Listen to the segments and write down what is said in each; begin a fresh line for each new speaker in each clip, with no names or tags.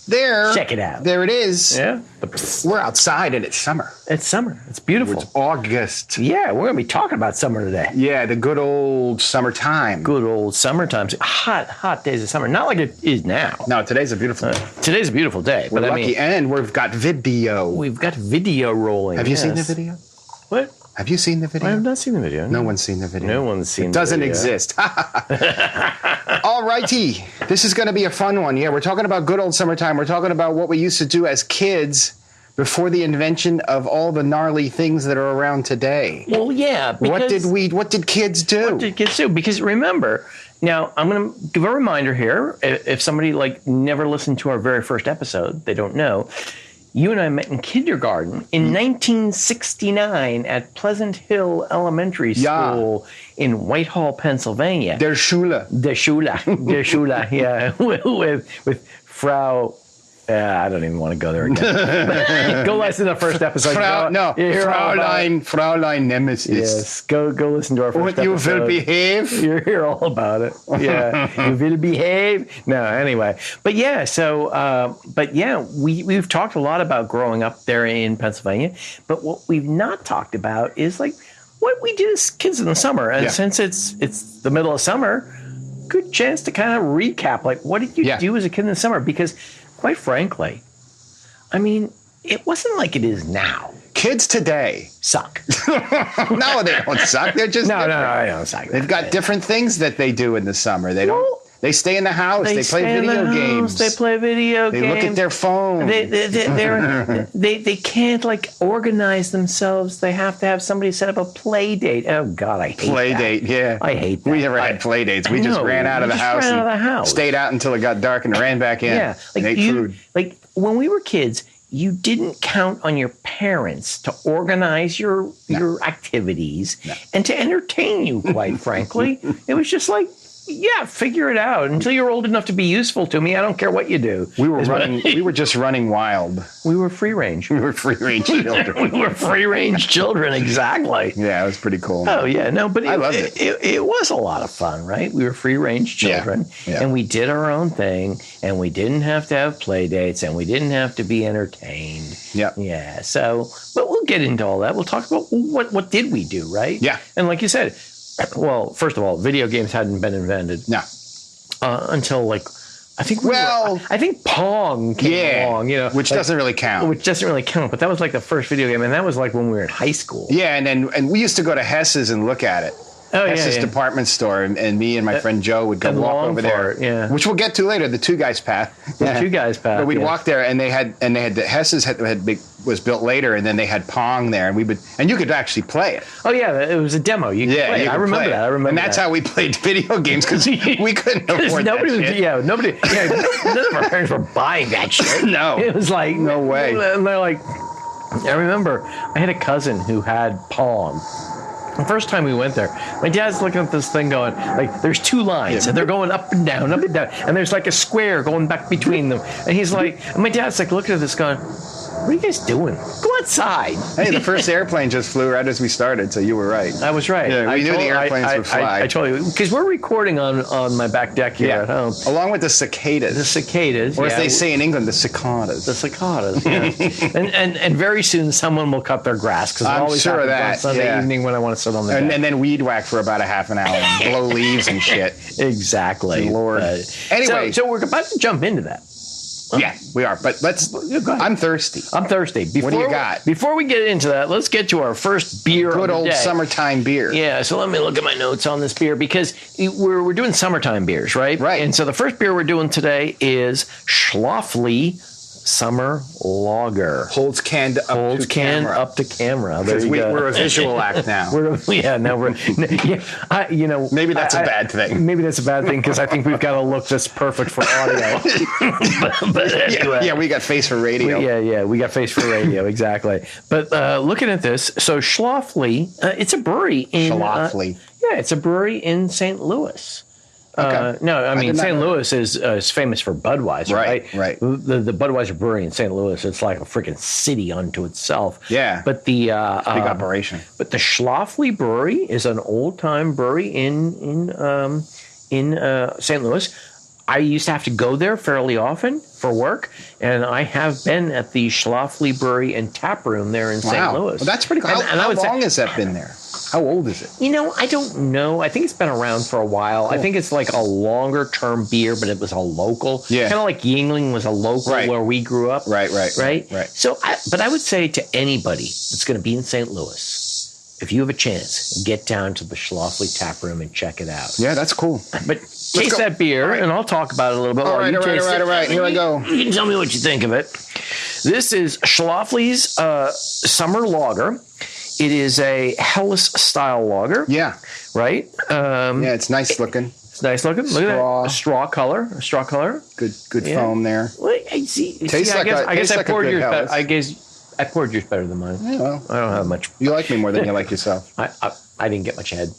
there.
Check it out.
There it is.
Yeah.
We're outside and it's summer.
It's summer. It's beautiful.
It's August.
Yeah, we're going to be talking about summer today.
Yeah, the good old summertime.
Good old summertime. Hot days of summer. Not like it is now.
No, today's a beautiful day.
Today's a beautiful day.
We're
but
lucky, and we've got video.
We've got video rolling.
Have you seen the video?
What?
Have you seen the video?
I have not seen the video.
No one's seen the video.
No one's seen
it.
The
doesn't
video.
exist. All righty. This is going to be a fun one. Yeah, we're talking about good old summertime. We're talking about what we used to do as kids before the invention of all the gnarly things that are around today.
Well, yeah.
What did kids do?
What did kids do? Because remember, now I'm going to give a reminder here. If somebody never listened to our very first episode, they don't know. You and I met in kindergarten in 1969 at Pleasant Hill Elementary School in Whitehall, Pennsylvania.
Der Schule.
Der Schule, yeah, with Frau. I don't even want to go there again. Go listen to the first episode.
Fraulein Nemesis.
Yes, go listen to our first episode.
You will behave.
You'll hear all about it. Yeah, you will behave. No, anyway, but yeah. So, we've talked a lot about growing up there in Pennsylvania, but what we've not talked about is what we did as kids in the summer. And since it's the middle of summer, good chance to kind of recap. What did you do as a kid in the summer? Because quite frankly, I mean, it wasn't like it is now.
Kids today
suck.
No, they don't suck. They're just
no, they don't suck.
They've got different things that they do in the summer. They don't. They stay in the house. They play video games.
They play video games.
They look at their phone.
They can't organize themselves. They have to have somebody set up a play date. Oh God, I hate
play
that.
date. Yeah,
I hate that.
We never had play dates. We just ran out of the house. Stayed out until it got dark and ran back in.
Yeah,
and ate food.
When we were kids, you didn't count on your parents to organize your activities and to entertain you. Quite frankly, it was just figure it out. Until you're old enough to be useful to me, I don't care what you do.
We were just running wild.
We were free range.
We were free range children.
We were free range children, exactly.
Yeah, it was pretty cool.
Oh, yeah. No, but
I loved it.
It was a lot of fun, right? We were free range children, and we did our own thing, and we didn't have to have play dates, and we didn't have to be entertained.
Yeah.
Yeah. So, but we'll get into all that. We'll talk about what did we do, right?
Yeah.
And like you said, well, first of all, video games hadn't been invented.
No.
Until I think Pong came along,
which doesn't really count.
Which doesn't really count, but that was the first video game, and that was when we were in high school.
Yeah, and we used to go to Hess's and look at it. Hess's department store, and me and my friend Joe would go walk over there. Which we'll get to later. The Two Guys Path.
The Two Guys Path.
But we'd walk there, and they had the Hess's was built later, and then they had Pong there, and you could actually play it.
Oh yeah, it was a demo. You could play it. I remember that.
And that's how we played video games because we couldn't afford that shit.
None of our parents were buying that shit.
No,
it was
no way.
And they're I remember I had a cousin who had Pong. The first time we went there, my dad's looking at this thing going, there's two lines, and they're going up and down, and there's a square going back between them. And he's and my dad's looking at this going, what are you guys doing? Go outside.
Hey, the first airplane just flew right as we started, so you were right.
I was right.
Yeah, we knew the airplanes would fly.
I told you, because we're recording on my back deck here at home.
Along with the cicadas.
The cicadas,
or as they say in England, the cicadas.
The cicadas, yeah. and very soon someone will cut their grass, because it always happens on Sunday evening when I want to sit on the deck.
And then weed whack for about a half an hour and blow leaves and shit.
Exactly.
Lord. Anyway.
So we're about to jump into that.
Yeah, we are. But I'm thirsty.
I'm thirsty.
What do you got?
Before we get into that, let's get to our first beer.
Good old summertime beer.
Yeah, so let me look at my notes on this beer, because we're doing summertime beers, right?
Right.
And so the first beer we're doing today is Schlafley Summer Lager.
Holds can up to camera.
Because
we're a visual act now. Maybe that's a bad thing.
Maybe that's a bad thing, because I think we've got to look this perfect for audio. but anyway.
Yeah, we got face for radio.
We got face for radio, exactly. But looking at this, so Schlafly, it's a brewery in...
Schlafly.
It's a brewery in St. Louis.
Okay.
St. Louis is famous for Budweiser, right?
Right.
The Budweiser brewery in St. Louis, it's like a freaking city unto itself.
Yeah.
But the
big operation.
But the Schlafly Brewery is an old time brewery in St. Louis. I used to have to go there fairly often for work, and I have been at the Schlafley Brewery and Tap Room there in St. Louis.
Well, that's pretty cool. How long has that been there? How old is it?
I don't know. I think it's been around for a while.
Cool.
I think it's like a longer-term beer, but it was a local.
Yeah.
Kind of like Yingling was a local where we grew up.
Right.
So, but I would say to anybody that's going to be in St. Louis, if you have a chance, get down to the Schlafly Tap Room and check it out.
Yeah, that's cool.
But taste that beer, and I'll talk about it a little bit.
All right. Here I go.
You can tell me what you think of it. This is Schlafly's Summer Lager. It is a Helles-style lager.
Yeah.
Right?
Yeah, it's nice looking.
It's nice looking. Look at that. A straw color.
Good foam there.
Well, I see.
Tastes like
I guess I poured yours better.
Helles.
I poured yours better than mine.
Yeah, well,
I don't have much.
You like me more than you like yourself.
I didn't get much head.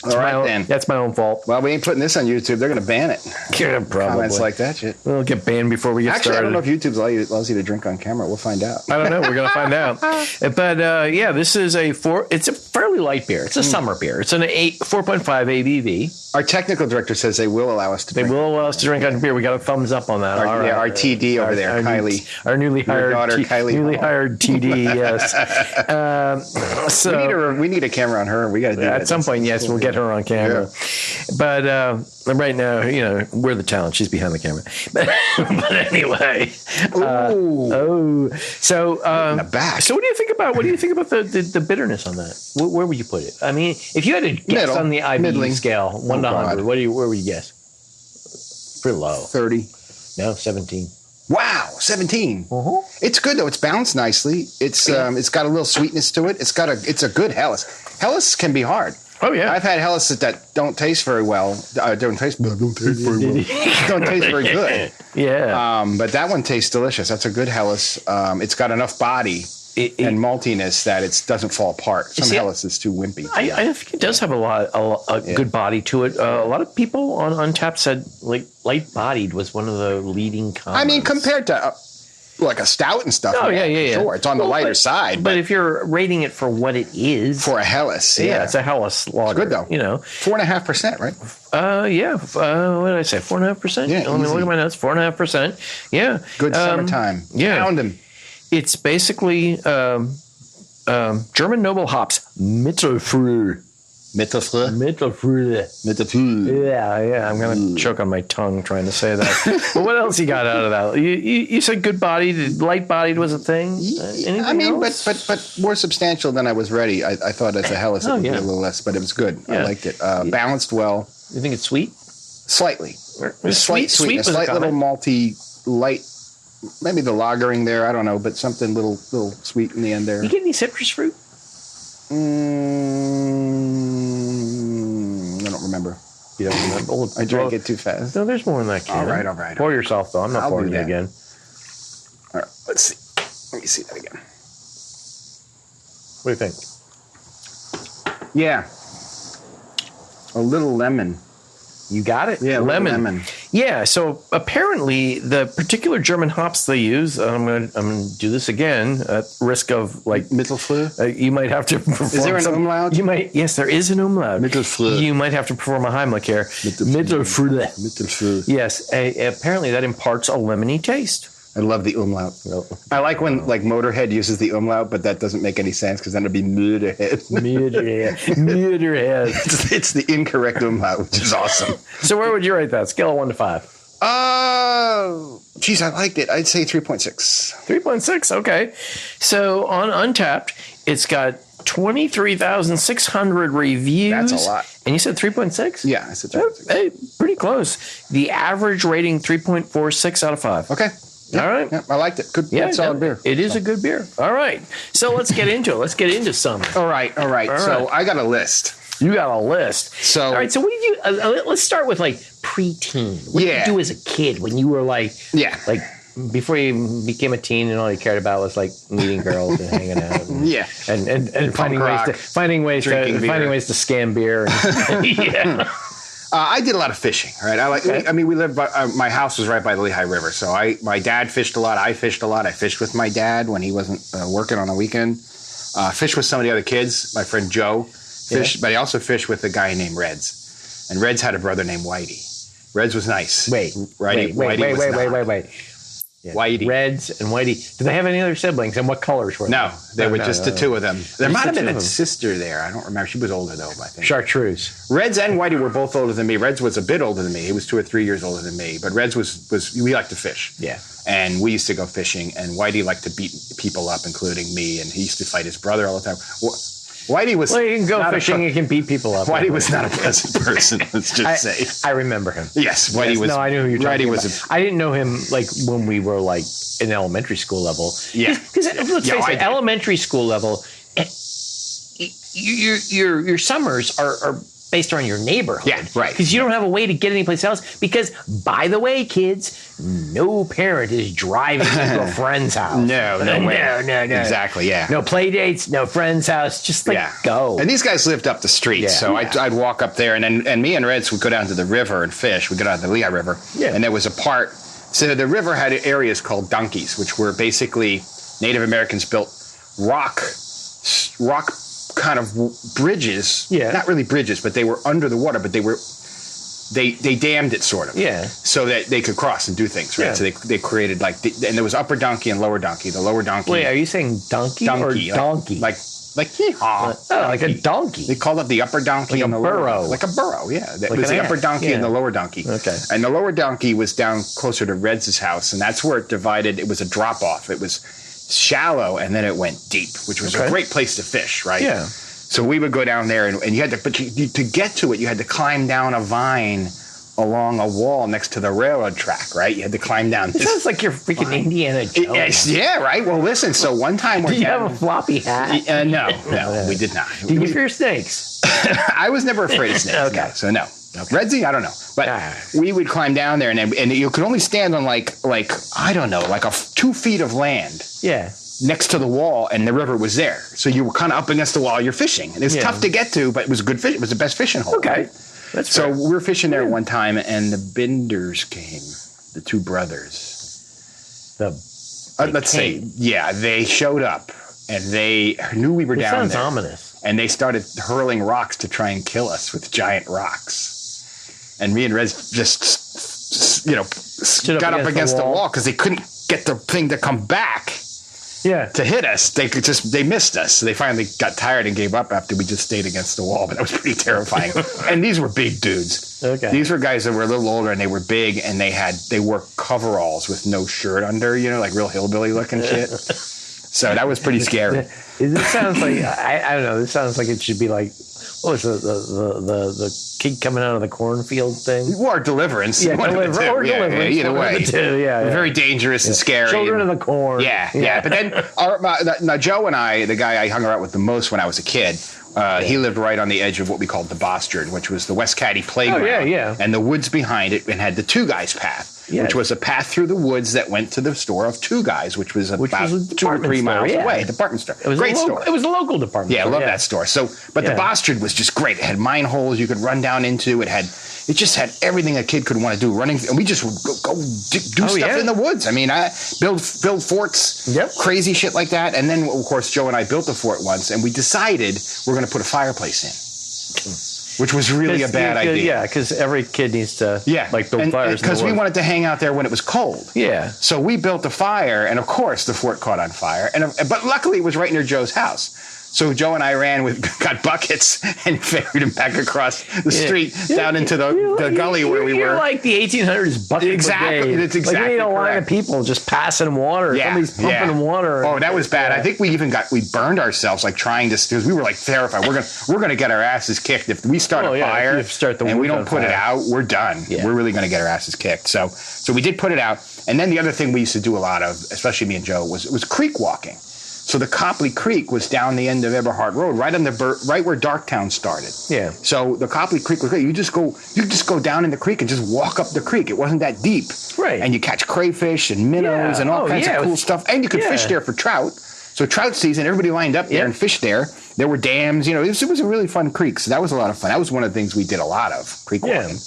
All right, then.
That's my own fault.
Well, we ain't putting this on YouTube. They're going to ban it.
Yeah, probably.
Comments like that shit.
We'll get banned before we get started.
Actually, I don't know if YouTube allows you to drink on camera. We'll find out.
I don't know. We're going to find out. But yeah, this is it's a fairly light beer. It's a summer beer. It's an 4.5 ABV.
Our technical director says they will allow us to drink.
They will allow us to drink on beer. We got a thums up on that.
Our TD over there, Kylie.
Our newly hired
daughter, Kylie.
Newly hired TD, yes.
So we need a camera on her. We got to do that.
At some point, yes, we'll get her on camera. Yeah. But right now, we're the talent. She's behind the camera. But anyway. So
in the back.
So what do you think about the bitterness on that? Where would you put it? I mean, if you had to guess on the IBU scale, 1 to 100, where would you guess? Pretty low.
30.
No, 17.
Wow, 17.
Uh-huh.
It's good though. It's balanced nicely. It's got a little sweetness to it. It's a good Helles. Helles can be hard.
Oh yeah,
I've had Helles that don't taste very well. Don't taste very good.
Yeah.
But that one tastes delicious. That's a good Helles. It's got enough body and maltiness that it doesn't fall apart. Some Helles is too wimpy.
I think it does have a good body to it. A lot of people on Untappd said like light bodied was one of the leading comments.
I mean, compared to like a stout and stuff.
Oh yeah.
Sure, it's on the lighter side.
But if you're rating it for what it is,
for a Helles,
it's a Helles lager.
It's good though. 4.5%, right?
Yeah. What did I say? 4.5%.
Yeah.
Let me look at my notes. 4.5%. Yeah.
Good summertime.
Yeah.
Found him.
It's basically German noble hops, Mittelfrüh.
Mittelfrüh.
Yeah. I'm gonna choke on my tongue trying to say that. But what else you got out of that? You said good bodied, light bodied was a thing. Anything else?
but more substantial than I was ready. I thought as a Helles it would be a little less, but it was good. Yeah. I liked it. Balanced well.
You think it's sweet?
Slightly.
Sweet,
slight little malty, light. Maybe the lagering there. I don't know, but something little sweet in the end there.
You get any citrus fruit?
I don't remember.
You don't remember?
I drank it too fast.
No, there's more in that can.
All right.
Pour yourself, though. I'm not pouring it again.
All right, let's see. Let me see that again.
What do you think?
Yeah. A little lemon.
You got it?
Yeah, lemon.
Yeah, so apparently the particular German hops they use, I'm going to do this again at risk of like
Mittelfrüh.
You might have to perform.
Is there an umlaut?
Yes, there is an umlaut.
Mittelfrüh.
You might have to perform a Heimlich here.
Mittelfrüh.
Yes, apparently that imparts a lemony taste.
I love the umlaut. I like when like Motorhead uses the umlaut, but that doesn't make any sense because then it'd be Motorhead.
Motorhead.
It's the incorrect umlaut, which is awesome.
So where would you rate that? Scale of 1 to 5.
Geez, I liked it. I'd say 3.6.
3.6, okay. So on Untappd, it's got 23,600 reviews.
That's a lot.
And you said 3.6?
Yeah, I said 3.6.
Hey, pretty close. The average rating, 3.46 out of 5.
Okay. Yep.
All right.
Yep. I liked it. Good, solid beer.
It is a good beer. All right. So let's get into it. Let's get into summer.
All right. So I got a list.
You got a list.
So
all right. So what did you? Let's start with like preteen. What did you do as a kid when you were like before you became a teen and all you cared about was like meeting girls and hanging out. And, and finding ways to scam beer. And,
I did a lot of fishing, right? I mean, we lived by, my house was right by the Lehigh River. So my dad fished a lot. I fished a lot. I fished with my dad when he wasn't working on a weekend. Fished with some of the other kids. My friend Joe fished, but he also fished with a guy named Reds. And Reds had a brother named Whitey. Reds was nice.
Wait. Yeah.
Whitey.
Reds and Whitey. Do they have any other siblings? And what colors were they?
No, they were just the two of them. There might have been
two
a
of them.
sister there. I don't remember. She was older, though, I think.
Chartreuse.
Reds and Whitey were both older than me. Reds was a bit older than me. He was 2 or 3 years older than me. But Reds was we liked to fish.
Yeah.
And we used to go fishing. And Whitey liked to beat people up, including me. And he used to fight his brother all the time. Whitey was.
Well, you can go fishing. You can beat people up.
Whitey was not a pleasant person. Let's just say.
I remember him.
Yes, Whitey was.
No, I knew who you're talking
Whitey
about. I didn't know him like when we were like in elementary school level.
Yeah.
Because let's face it, elementary school level, your summers are based on your neighborhood.
Yeah, right.
Because you don't have a way to get anyplace else. Because, by the way, kids, no parent is driving to a friend's house.
No way.
No.
Exactly, yeah.
No play dates, no friend's house. Just go.
And these guys lived up the street, so I'd walk up there, and me and Reds would go down to the river and fish. We'd go down to the Lehigh River, and there was a part. So the river had areas called donkeys, which were basically Native Americans built rock kind of bridges. Yeah. Not really bridges, but they were under the water, but they dammed it sort of.
Yeah.
So that they could cross and do things, right? Yeah. So they created and there was upper donkey and lower donkey. The lower donkey.
Wait, are you saying donkey or donkey?
Like yeehaw.
Like a donkey.
They called it the upper donkey and the
burrow.
Like a burrow, yeah. It was the upper donkey and the lower donkey.
Okay.
And the lower donkey was down closer to Reds' house, and that's where it divided. It was a drop off. It was shallow, and then it went deep, which was a great place to fish, right?
Yeah.
So we would go down there, and you had to, but to get to it, you had to climb down a vine along a wall next to the railroad track, right? You had to climb down.
It sounds like you're freaking Indiana Jones.
Yeah, right. Well, listen. So one time,
did you have a floppy hat?
No, we did not.
Did you fear snakes?
I was never afraid of snakes.
Okay.
No, so no. Okay. Redsy, I don't know, but we would climb down there, and you could only stand on like I don't know, like 2 feet of land.
Yeah.
Next to the wall, and the river was there, so you were kind of up against the wall. You're fishing, and it's tough to get to, but it was a good fish. It was the best fishing hole.
Okay,
right?
that's
so we were fishing there one time, and the Binders came, the 2 brothers. Let's say, they showed up, and they knew we were down there.
Sounds ominous.
And they started hurling rocks to try and kill us with giant rocks. And me and Rez just, got up against the wall because they couldn't get the thing to come back.
Yeah.
To hit us. They missed us. So they finally got tired and gave up after we just stayed against the wall. But that was pretty terrifying. And these were big dudes.
Okay.
These were guys that were a little older, and they were big, and they wore coveralls with no shirt under, like real hillbilly looking shit. So that was pretty scary.
This sounds like I don't know. This sounds like it should be like what was the kid coming out of the cornfield thing?
Or Deliverance.
Yeah, Deliverance.
Either way. Very dangerous and scary.
Children of the Corn.
Yeah. But then now Joe and I, the guy I hung out with the most when I was a kid, he lived right on the edge of what we called the Bostard, which was the West Caddy playground.
Oh, yeah.
And the woods behind it, and had the Two Guys path, which was a path through the woods that went to the store of Two Guys, which was about 2 or 3 miles away. Department store.
It was
great store.
It was a local department store.
Yeah, I love that store. So, but the Bostard was just great. It had mine holes you could run down into. It just had everything a kid could want to do. Running, and we just would go do stuff in the woods. I mean, I build forts, crazy shit like that. And then, of course, Joe and I built a fort once, and we decided we're going to put a fireplace in, which was really a bad idea.
Yeah, because every kid needs to build fires.
Because we wanted to hang out there when it was cold.
Yeah.
So we built a fire, and of course the fort caught on fire. But luckily it was right near Joe's house. So Joe and I got buckets and ferried him back across the street down into the gully where we were.
You're like the 1800s bucket brigade.
It's exactly
like you need a line of people just passing water. Somebody's pumping water.
Oh, that was bad. I think we burned ourselves trying to, because we were like terrified. We're gonna get our asses kicked if we start a fire and we don't put it out. We're done. Yeah. We're really gonna get our asses kicked. So we did put it out. And then the other thing we used to do a lot of, especially me and Joe, was creek walking. So the Copley Creek was down the end of Eberhard Road, right where Darktown started. Yeah. So the Copley Creek was great. You just go down in the creek and just walk up the creek. It wasn't that deep. Right. And you catch crayfish and minnows and all kinds of cool stuff. And you could fish there for trout. So trout season, everybody lined up there and fished there. There were dams. It was a really fun creek. So that was a lot of fun. That was one of the things we did a lot of, creek walking.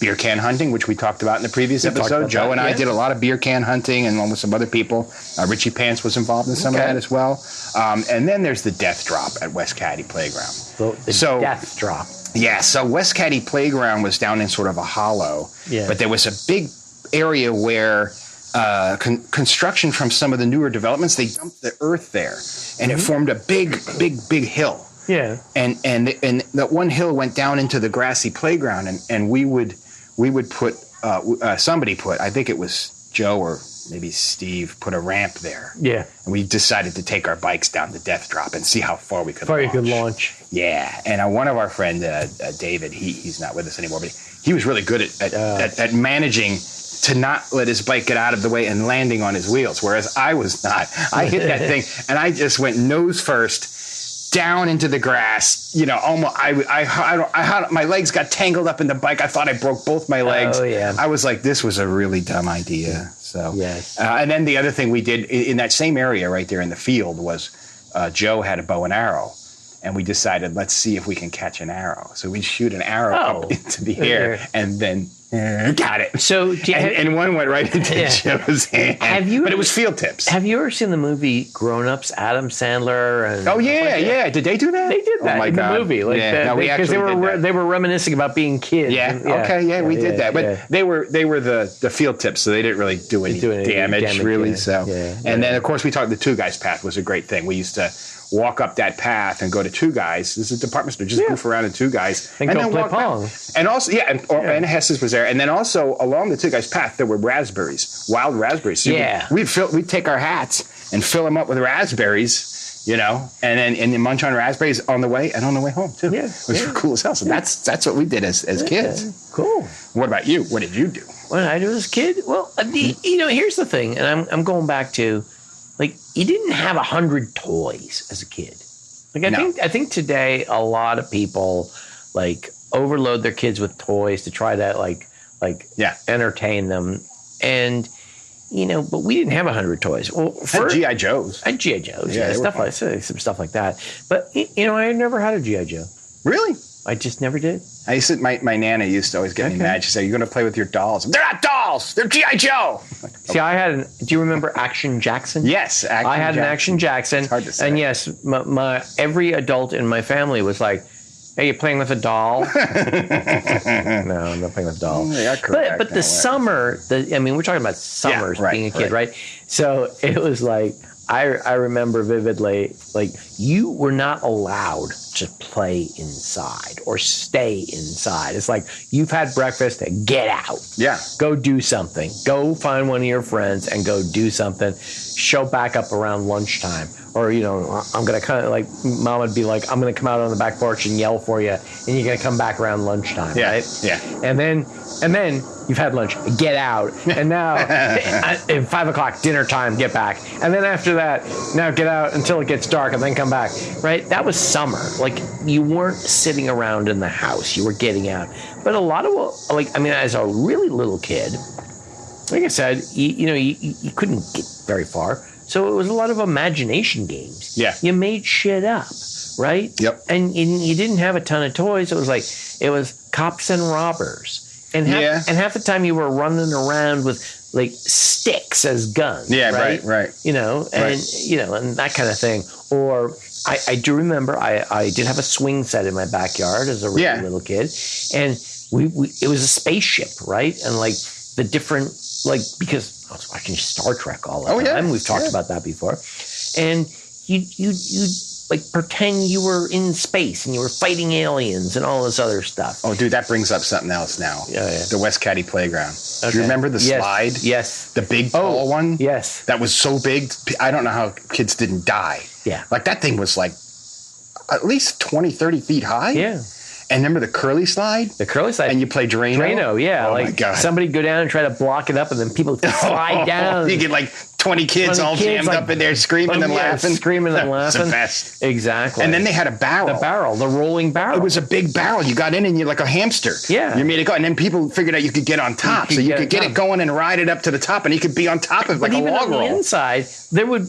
Beer can hunting, which we talked about in the previous episode. Joe and I did a lot of beer can hunting, and along with some other people. Richie Pants was involved in some of that as well. And then there's the death drop at West Caddy Playground.
The death drop.
Yeah, so West Caddy Playground was down in sort of a hollow.
Yeah.
But there was a big area where construction from some of the newer developments, they dumped the earth there. And it formed a big hill.
Yeah.
And that one hill went down into the grassy playground, and we would put somebody put, I think it was Joe or maybe Steve, put a ramp there.
Yeah.
And we decided to take our bikes down the death drop and see how far we could launch.
You could launch.
Yeah. And one of our friend David, he's not with us anymore, but he was really good at managing to not let his bike get out of the way and landing on his wheels, whereas I was not. I hit that thing and I just went nose first down into the grass. You know, almost. My legs got tangled up in the bike. I thought I broke both my legs.
Oh yeah.
I was like, this was a really dumb idea. So
yes.
And then the other thing we did in that same area right there in the field was Joe had a bow and arrow. And we decided, let's see if we can catch an arrow. So we'd shoot an arrow up into the air and then got it.
So
and one went right into Joe's hand. But it was field tips.
Have you ever seen the movie Grown Ups? Adam Sandler and
yeah. Did they do that?
They did that in the movie. Because they were reminiscing about being kids.
Yeah. We did that. But they were the field tips, so they didn't really do any damage really.
Yeah.
So and then of course we talked. The Two Guys path was a great thing. We used to walk up that path and go to Two Guys. This is a department store. Just goof around in Two Guys
and then play Pong.
Back. And also, and Hess's was there. And then also along the Two Guys path there were raspberries, wild raspberries. So we'd take our hats and fill them up with raspberries, you know, and then munch on raspberries on the way and on the way home too.
Yeah,
which was cool as hell. So that's what we did as kids.
Cool.
What about you? What did you do?
What did I do as a kid? Well, here's the thing, and I'm going back to. Like, you didn't have 100 toys as a kid. Like, I think today a lot of people like overload their kids with toys to try to like entertain them, and but we didn't have 100 toys. Well,
had G.I. Joes.
I had G.I. Joes, some stuff like that. But I had never had a G.I. Joe.
Really?
I just never did.
I used to, my Nana used to always get me mad. She'd say, "You're going to play with your dolls." They're not dolls. They're G.I. Joe.
See, do you remember Action Jackson?
Yes,
I had an Action Jackson.
It's hard to say.
And yes, my every adult in my family was like, "Hey, you playing with a doll?" No, I'm not playing with a doll. But the summer, we're talking about summers being a kid, right? So it was like, I remember vividly, like, you were not allowed to play inside or stay inside. It's like, you've had breakfast, get out.
Yeah.
Go do something. Go find one of your friends and go do something. Show back up around lunchtime. Or, I'm going to kind of like, Mom would be like, I'm going to come out on the back porch and yell for you, and you're going to come back around lunchtime, right?
Yeah.
And then you've had lunch, get out. And now, at 5 o'clock, dinner time, get back. And then after that, now get out until it gets dark and then come back, right? That was summer. Like, you weren't sitting around in the house. You were getting out. But a lot of, as a really little kid, like I said, you couldn't get very far. So it was a lot of imagination games.
Yeah.
You made shit up, right?
Yep.
And you didn't have a ton of toys. It was cops and robbers. And half the time you were running around with like sticks as guns.
Yeah,
right. And that kind of thing. Or I do remember I did have a swing set in my backyard as a really little kid, and it was a spaceship, right? And like the different because I was watching Star Trek all the time. We've talked about that before, and you like pretend you were in space and you were fighting aliens and all this other stuff.
Oh, dude, that brings up something else now. Yeah. The West Caddy Playground. Okay. Do you remember the slide?
Yes.
The big tall one?
Yes.
That was so big, I don't know how kids didn't die.
Yeah.
Like, that thing was like at least 20, 30 feet high.
Yeah.
And remember the curly slide?
The curly slide.
And you play Drano?
Drano, yeah.
Oh, my God.
Somebody go down and try to block it up, and then people slide down.
You get like 20 kids all jammed up in there screaming and laughing.
Screaming and laughing.
It's the best.
Exactly.
And then they had a barrel.
The rolling barrel.
It was a big barrel. You got in and you're like a hamster.
Yeah.
You made it go. And then people figured out you could get on top. So you could get it going and ride it up to the top, and you could be on top of like a log roll.
On the inside,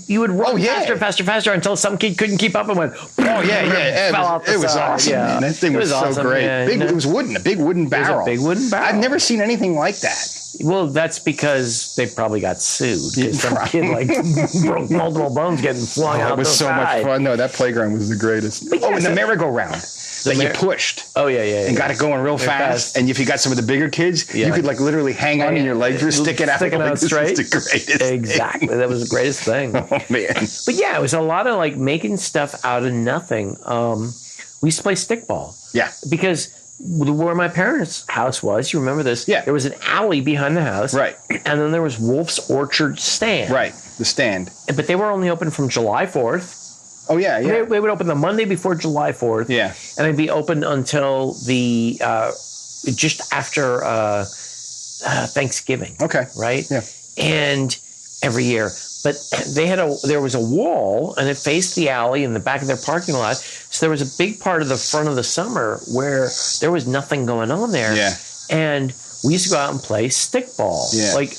you would run faster until some kid couldn't keep up and went,
fell out the side. It was awesome, man. That thing was so great.
Yeah,
it was wooden, a big wooden barrel.
It was a big wooden barrel.
I've never seen anything like that.
Well, that's because they probably got sued. Because some kid broke multiple bones getting flung out.
It was so much fun. No, that playground was the greatest. And the merry-go-round. that you pushed.
Oh, yeah.
And got it going real fast. And if you got some of the bigger kids, you could like literally hang on and your legs were sticking out.
Sticking out straight.
This was the greatest
Exactly.
thing.
That was the greatest thing.
Oh, man.
But yeah, it was a lot of like making stuff out of nothing. We used to play stickball.
Yeah.
Because where my parents' house was, you remember this?
Yeah.
There was an alley behind the house.
Right.
And then there was Wolf's Orchard Stand.
Right. The stand.
But they were only open from July 4th.
Oh, yeah.
They would open the Monday before July 4th.
Yeah.
And they'd be open until the just after Thanksgiving.
Okay.
Right?
Yeah.
And every year. But there was a wall, and it faced the alley in the back of their parking lot. So there was a big part of the front of the summer where there was nothing going on there.
Yeah.
And we used to go out and play stickball.
Yeah.
Like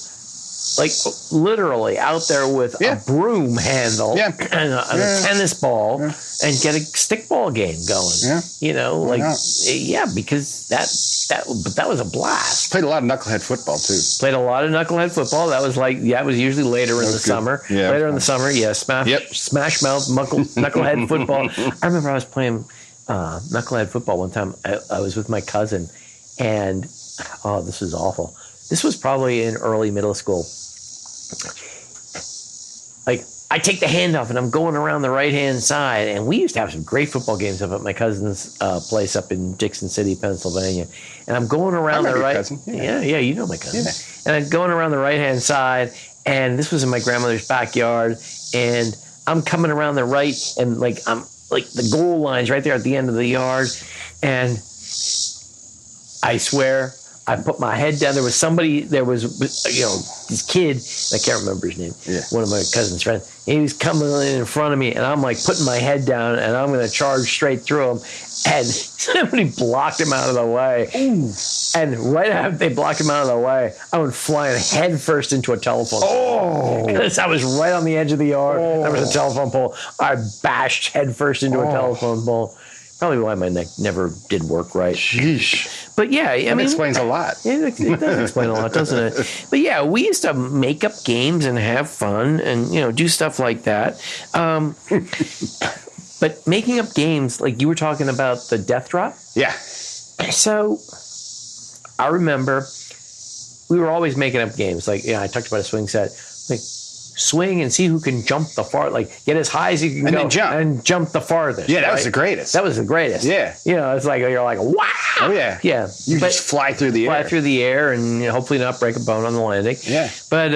literally out there with a broom handle and a tennis ball and get a stickball game going.
Yeah.
You know, because that was a blast.
Played a lot of knucklehead football too.
Played a lot of knucklehead football. That was it was usually later in the summer.
Yeah,
later in the summer, smash mouth, knucklehead football. I remember I was playing knucklehead football one time. I was with my cousin, and this was awful. This was probably in early middle school. Like, I take the hand off and I'm going around the right-hand side. And we used to have some great football games up at my cousin's place up in Dixon City, Pennsylvania. And I'm going around the right.
Cousin.
Yeah, you know my cousin.
Yeah.
And I'm going around the right-hand side. And this was in my grandmother's backyard. And I'm coming around the right. And I'm like the goal line's right there at the end of the yard. And I swear, I put my head down. There was this kid, I can't remember his name, one of my cousin's friends. He was coming in front of me, and I'm like putting my head down, and I'm going to charge straight through him. And somebody blocked him out of the way. Ooh. And right after they blocked him out of the way, I went flying head first into a telephone pole. Because I was right on the edge of the yard. There was a telephone pole. I bashed head first into a telephone pole. Probably why my neck never did work right.
Sheesh.
But yeah, I mean,
explains a lot.
It does explain a lot, doesn't it? But yeah, we used to make up games and have fun and, do stuff like that. But making up games, like you were talking about the death drop.
Yeah.
So I remember we were always making up games. Like, I talked about a swing set. Like, swing and see who can jump the far, like get as high as you can go and jump the farthest.
Yeah, that was the greatest.
That was the greatest.
Yeah.
It's like, you're like, wow.
Oh, yeah.
Yeah.
You just fly through the air.
Fly through the air and hopefully not break a bone on the landing.
Yeah.
But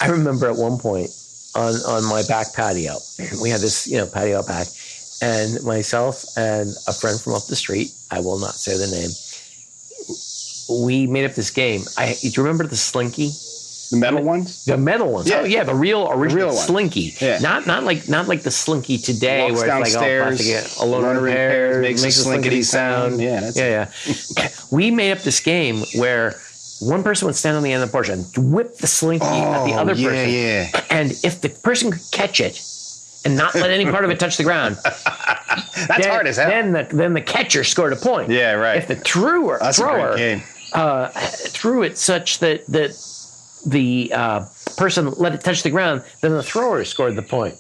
I remember at one point on my back patio, we had this, patio out back, and myself and a friend from up the street, I will not say the name, we made up this game. Do you remember the slinky?
The metal ones?
The metal ones. Yeah. Oh, yeah, the original slinky.
Yeah.
Not like the slinky today.
Walks
where
downstairs,
it's like alone in pairs, makes a slinkety sound.
Yeah, that's
it. We made up this game where one person would stand on the end of the porch and whip the slinky at the other person.
Yeah.
And if the person could catch it and not let any part of it touch the ground,
that's hard as hell.
Then the catcher scored a point.
Yeah, right.
If the thrower threw it such that the person let it touch the ground, then the thrower scored the point.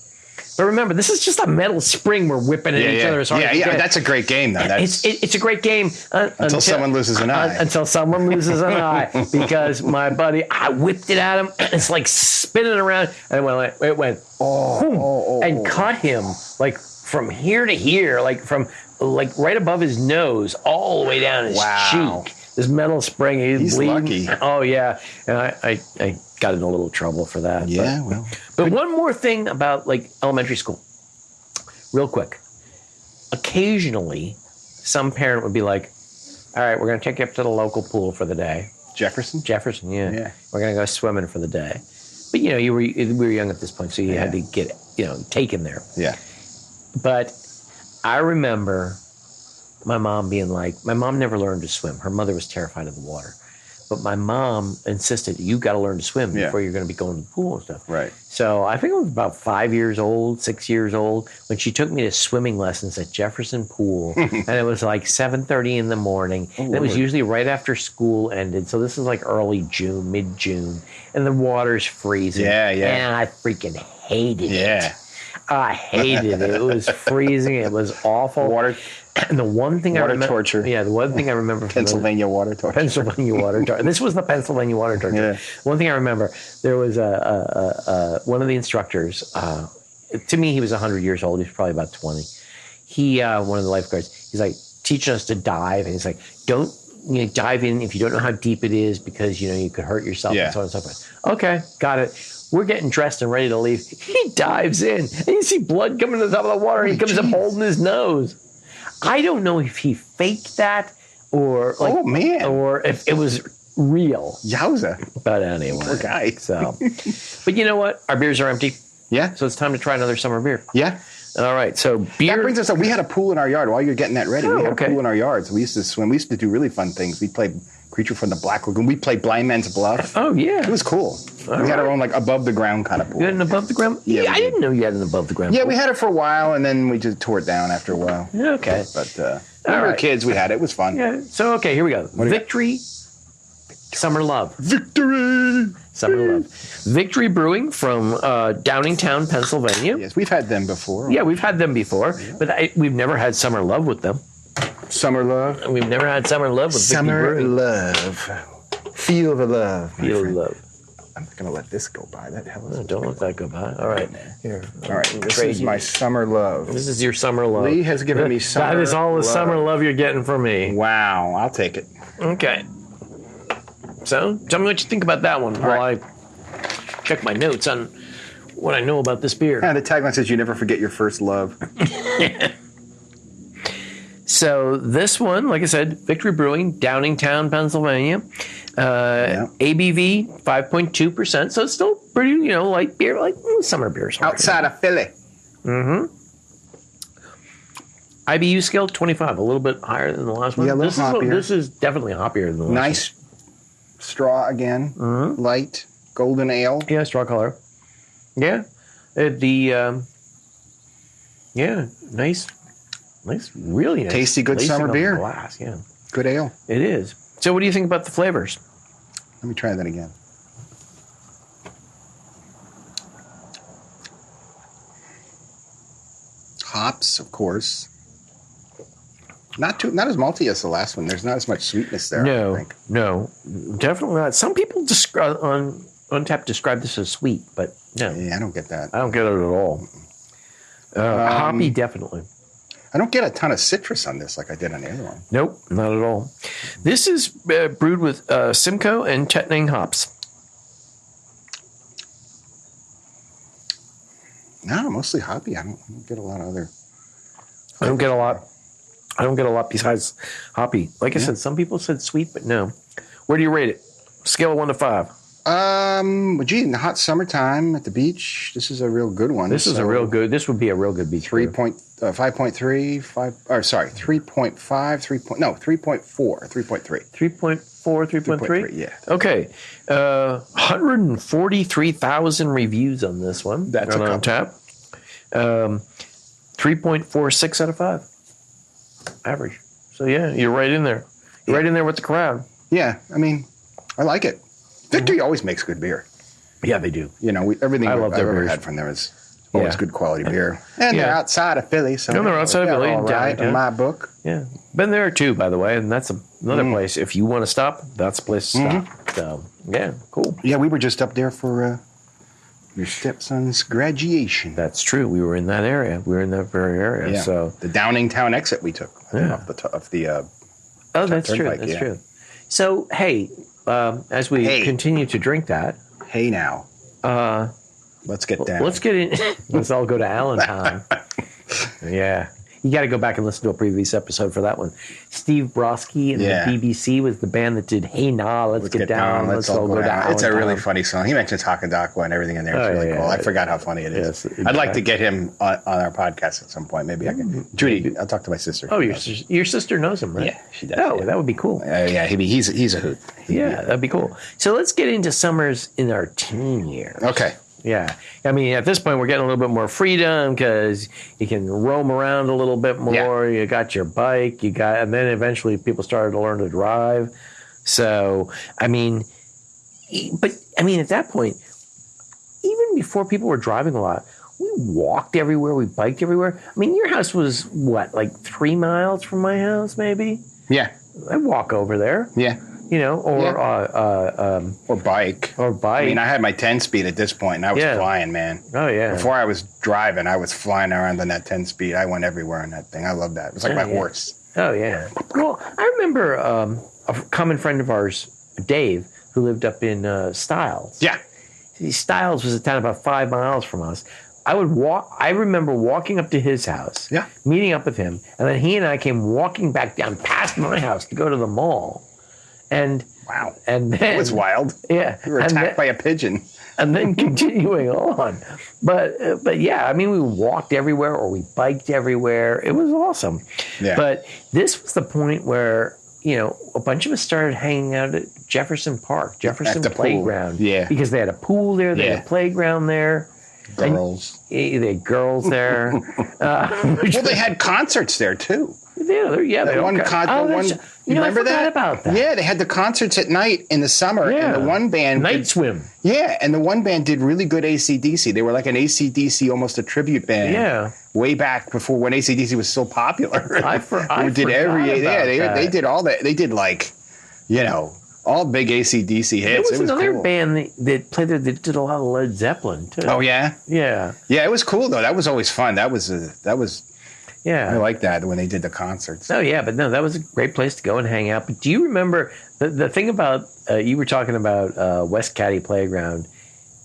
But remember, this is just a metal spring we're whipping at each other as hard as we can.
That's a great game, though.
It's a great game
until someone loses an eye.
Until someone loses an eye, because my buddy, I whipped it at him, and it's like spinning around, and it went and cut him like from here to here, like from like right above his nose, all the way down his cheek. This metal spring, he's bleeding.
Lucky.
Oh, yeah. And I got in a little trouble for that.
Yeah,
But one more thing about, like, elementary school. Real quick. Occasionally, some parent would be like, all right, we're going to take you up to the local pool for the day.
Jefferson,
yeah. We're going to go swimming for the day. But, we were young at this point, so you had to get, taken there.
Yeah.
But I remember my mom being like, my mom never learned to swim. Her mother was terrified of the water. But my mom insisted, you got to learn to swim before you're going to be going to the pool and stuff.
Right.
So I think I was about 6 years old, when she took me to swimming lessons at Jefferson Pool. And it was like 7:30 in the morning. And it was usually right after school ended. So this is like early June, mid-June. And the water's freezing.
Yeah.
And I freaking hated it. I hated it. It was freezing. It was awful.
Water.
And the one thing I remember,
torture.
Yeah, the one thing I remember from
Pennsylvania water torture.
Pennsylvania water torture. This was the Pennsylvania water torture.
Yeah.
One thing I remember, there was one of the instructors. To me, he was 100 years old. He was probably about 20. He, one of the lifeguards, he's like teaching us to dive, and he's like, don't dive in if you don't know how deep it is because you could hurt yourself and so on and so forth. Okay, got it. We're getting dressed and ready to leave. He dives in, and you see blood coming to the top of the water. And he comes up holding his nose. I don't know if he faked that or or if it was real.
Yowza.
But anyway.
Poor guy.
So, but you know what? Our beers are empty.
Yeah.
So it's time to try another summer beer.
Yeah.
All right. So beer.
That brings us up. We had a pool in our yard. While you're getting that ready, we had a pool in our yard. So we used to swim. We used to do really fun things. We played Creature from the Black Lagoon. We played Blind Man's Bluff.
Oh, yeah.
It was cool. We had our own above the ground kind of pool.
You had an above the ground? Yeah, I didn't know you had an above the ground pool.
Yeah, we had it for a while, and then we just tore it down after a while.
Okay.
But when we were kids, we had it. It was fun.
Yeah. So, okay, here we go. Victory, Summer Love.
Victory!
Summer Love. Victory Brewing from Downingtown, Pennsylvania.
Yes, we've had them before.
Yeah, we've had them before, but we've never had Summer Love with them.
Summer Love?
We've never had Summer Love with Victory Brewing.
Love. Feel the love.
Feel the love.
I'm not going to let this go by. That hell is
don't let that go by. All right. Here.
All right. This is my Summer Love.
This is your Summer Love.
Lee has given me Summer Love.
That is all the Summer Love you're getting from me.
Wow. I'll take it.
Okay. So, tell me what you think about that one while I check my notes on what I know about this beer.
Yeah, the tagline says you never forget your first love.
So this one, like I said, Victory Brewing, Downingtown, Pennsylvania. ABV 5.2%. So it's still pretty, light beer, like summer beers.
Outside of Philly.
Mm-hmm. IBU scale 25, a little bit higher than the last one.
Yeah, a little hoppier.
This is definitely hoppier than the last one.
Nice straw again. Mm-hmm. Light golden ale.
Yeah, straw color. Yeah, nice, really nice.
Tasty, good summer beer.
Glass, yeah.
Good ale.
It is. So what do you think about the flavors?
Let me try that again. Hops, of course. Not as malty as the last one. There's not as much sweetness there. I think.
No, definitely not. Some people on Untappd describe this as sweet, but no.
Yeah, I don't get that.
I don't get it at all. Hoppy, definitely.
I don't get a ton of citrus on this like I did on the other one.
Nope, not at all. This is brewed with Simcoe and Tettnang hops.
No, mostly hoppy. I don't get a lot of other.
I don't get a lot besides hoppy. Like I said, some people said sweet, but no. Where do you rate it? Scale of 1 to 5.
In the hot summertime at the beach, this is a real good one.
This would be a real good beach.
5.3, 3.5, 3.4, 3.3.
3.4, 3.3?
Yeah.
Okay. 143,000 reviews on this one.
That's on
tap. 3.46 out of 5. Average. So, yeah, you're right in there. You're right in there with the crowd.
Yeah, I mean, I like it. Victory always makes good beer.
Yeah, they do.
Everything
I've
ever had from them is always good quality beer. And they're outside of Philly. So
they're outside of Philly.
All right, in my book.
Yeah. Been there too, by the way, and that's another place. If you want to stop, that's the place to stop. So, yeah, cool.
Yeah, we were just up there for your stepson's graduation.
That's true. We were in that area. We were in that very area.
Yeah.
So
the Downingtown exit we took off the
oh, that's true. That's true. So, hey, as we continue to drink that.
Hey, now. Let's get down.
Let's get in. Let's all go to Allentown. Yeah. You got to go back and listen to a previous episode for that one. Steve Brodsky and the BBC was the band that did Hey Nah, Let's Get Down.
Let's all go down. It's a really funny song. He mentions Hakkadakwa and everything in there. It's really cool. I forgot how funny it is. Yes, exactly. I'd like to get him on our podcast at some point. Maybe I can. Judy, I'll talk to my sister.
Oh, your sister knows him, right?
Yeah, she does.
Oh, that would be cool.
Yeah, he's a hoot.
That'd be cool. So let's get into summers in our teen years.
Okay.
Yeah. I mean, at this point, we're getting a little bit more freedom because you can roam around a little bit more. Yeah. You got your bike. And then eventually people started to learn to drive. So, at that point, even before people were driving a lot, we walked everywhere. We biked everywhere. I mean, your house was what, like 3 miles from my house, maybe?
Yeah.
I'd walk over there.
Yeah.
You know,
Or bike.
Or bike.
I mean, I had my 10-speed at this point, and I was flying, man.
Oh, yeah.
Before I was driving, I was flying around on that 10-speed. I went everywhere on that thing. I loved that. It was like my horse.
Oh, yeah. Well, I remember a common friend of ours, Dave, who lived up in Stiles.
Yeah.
Stiles was a town about 5 miles from us. I remember walking up to his house, meeting up with him, and then he and I came walking back down past my house to go to the mall. And
wow,
and then
that was wild.
Yeah,
we were attacked by a pigeon.
And then continuing on, but yeah, I mean, we walked everywhere or we biked everywhere. It was awesome. Yeah. But this was the point where a bunch of us started hanging out at Jefferson Park, Jefferson Playground.
Pool. Yeah,
because they had a pool there, they had a playground there.
Girls.
They had girls there.
Well, they had concerts there too.
Yeah, they
one. You remember that?
About that?
Yeah, they had the concerts at night in the summer, and the one band
Night Swim.
Yeah, and the one band did really good AC/DC. They were like an AC/DC, almost a tribute band.
Yeah,
way back before when AC/DC was so popular.
I did every.
They did all that. They did all big AC/DC hits.
There was another band that played there that did a lot of Led Zeppelin too.
Oh yeah,
yeah.
It was cool though. That was always fun. That was.
Yeah,
I like that when they did the concerts.
Oh yeah, but no, that was a great place to go and hang out. But do you remember the thing about you were talking about West Caddy Playground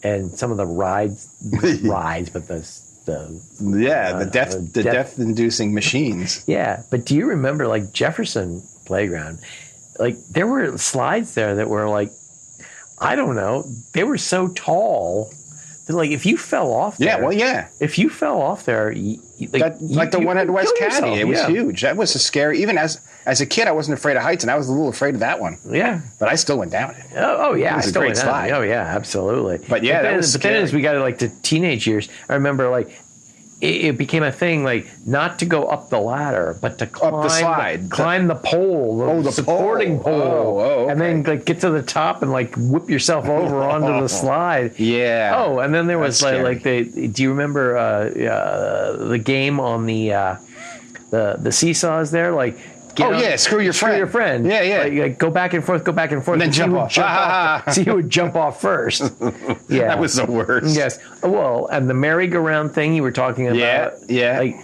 and some of the rides, but
the death-inducing machines.
Yeah, but do you remember like Jefferson Playground? Like there were slides there that were like, I don't know, they were so tall. Like if you fell off there, if you fell off there,
like the one at West Caddy, it was huge. That was a scary. Even as a kid, I wasn't afraid of heights, and I was a little afraid of that one.
Yeah,
but I still went down it.
Oh yeah,
it was a great slide.
Oh yeah, absolutely.
But yeah, that was scary.
Then as we got to like the teenage years, I remember like it became a thing, like not to go up the ladder, but to climb
up the slide,
climb the pole, the supporting pole,
okay.
And then like get to the top and like whip yourself over onto the slide.
Yeah.
Oh, and then there was like do you remember the game on the seesaws there, like?
Screw your friend. Yeah.
Like, go back and forth,
and then jump off.
See who would jump off first. Yeah,
that was the worst.
Yes. Well, and the merry-go-round thing you were talking about.
Yeah.
Like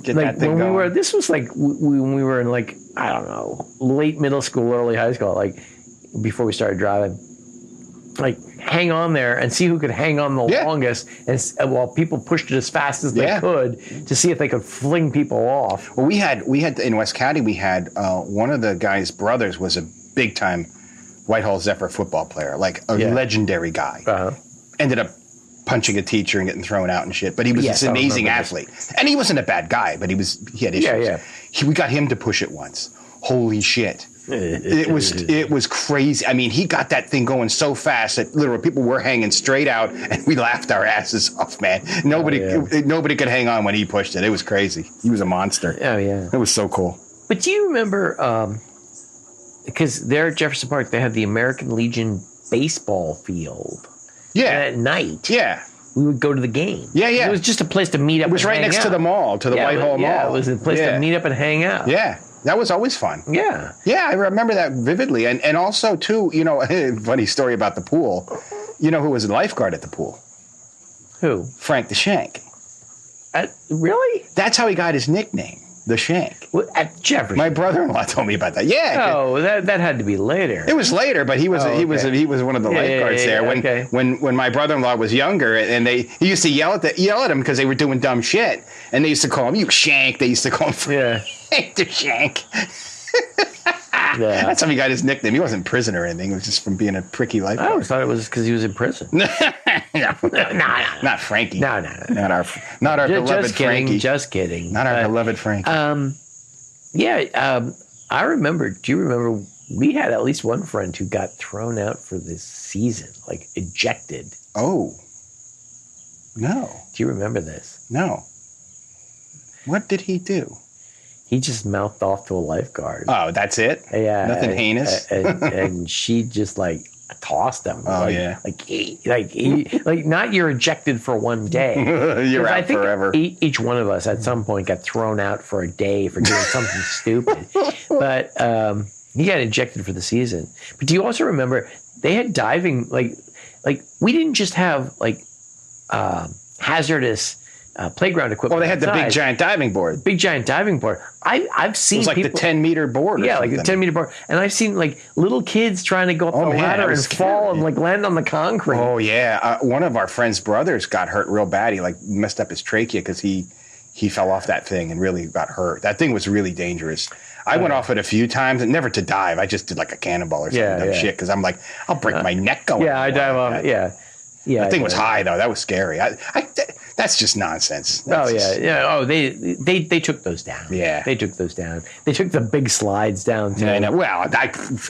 get that thing going.
This was like when we were in like, I don't know, late middle school, early high school, like before we started driving. Like hang on there and see who could hang on the longest, and while people pushed it as fast as they could to see if they could fling people off.
Well, we had in West County, we had one of the guy's brothers was a big time Whitehall Zephyr football player, like a legendary guy. Ended up punching a teacher and getting thrown out and shit. But he was this amazing athlete, and he wasn't a bad guy, but he had issues. We got him to push it once. Holy shit. It was crazy. I mean, he got that thing going so fast that literally people were hanging straight out, and we laughed our asses off, man. Nobody could hang on when he pushed it. It was crazy. He was a monster.
Oh yeah,
it was so cool.
But do you remember? Because there at Jefferson Park, they had the American Legion baseball field.
Yeah,
and at night.
Yeah.
We would go to the game.
Yeah.
It was just a place to meet up.
It was right next to the mall, to the Whitehall Mall.
Yeah, it was a place to meet up and hang out.
Yeah. That was always fun.
Yeah.
Yeah, I remember that vividly. And also, too, funny story about the pool. You know who was a lifeguard at the pool?
Who?
Frank the Shank.
Really?
That's how he got his nickname, the Shank.
At Jefferson?
My brother-in-law told me about that. Yeah.
Oh, that had to be later.
It was later, but he was one of the lifeguards there when my brother-in-law was younger, and he used to yell at him because they were doing dumb shit, and they used to call him "you Shank." They used to call him Frank the Shank. That's how he got his nickname. He wasn't in prison or anything. It was just from being a pricky lifeguard.
I always thought it was because he was in prison.
No, not Frankie.
No.
Not our beloved Frankie.
Just kidding.
Not our beloved Frankie.
I remember. Do you remember? We had at least one friend who got thrown out for this season, like ejected.
Oh. No.
Do you remember this?
No. What did he do?
He just mouthed off to a lifeguard.
Oh, that's it?
Yeah.
Nothing heinous?
And she just like tossed them.
Oh, yeah.
Like not you're ejected for one day.
You're out
I think
forever.
Each one of us at some point got thrown out for a day for doing something stupid. But he got ejected for the season. But do you also remember they had diving, like we didn't just have hazardous playground equipment.
Well, they had the big giant diving board.
Big giant diving board. I've seen
it was like
people,
the 10-meter board.
Yeah, like the 10-meter board. And I've seen like little kids trying to go up the ladder and fall and like land on the concrete.
Oh yeah, one of our friend's brothers got hurt real bad. He like messed up his trachea because he fell off that thing and really got hurt. That thing was really dangerous. I went off it a few times, and never to dive. I just did like a cannonball or something shit because I'm like, I'll break my neck going.
Yeah, I dive off. Yeah.
That thing was high though. That was scary. That's just nonsense.
Oh, they took those down.
Yeah,
they took those down. They took the big slides down too.
Yeah, I know. Well,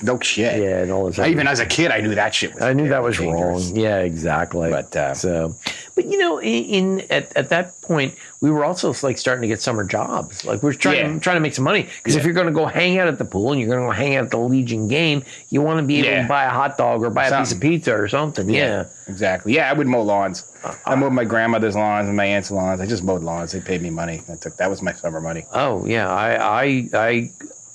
no shit.
Yeah, and all this.
Even as a kid, I knew that shit was.
I knew that was
dangerous.
wrong. Yeah, exactly.
But
you know, at that point, we were also like starting to get summer jobs. Like we're trying to make some money because if you're going to go hang out at the pool and you're going to go hang out at the Legion game, you want to be able to buy a hot dog or buy a piece of pizza or something. Yeah,
exactly. Yeah, I would mow lawns. I mowed my grandmother's lawns and my aunt's lawns. I just mowed lawns. They paid me money. That was my summer money.
Oh yeah, I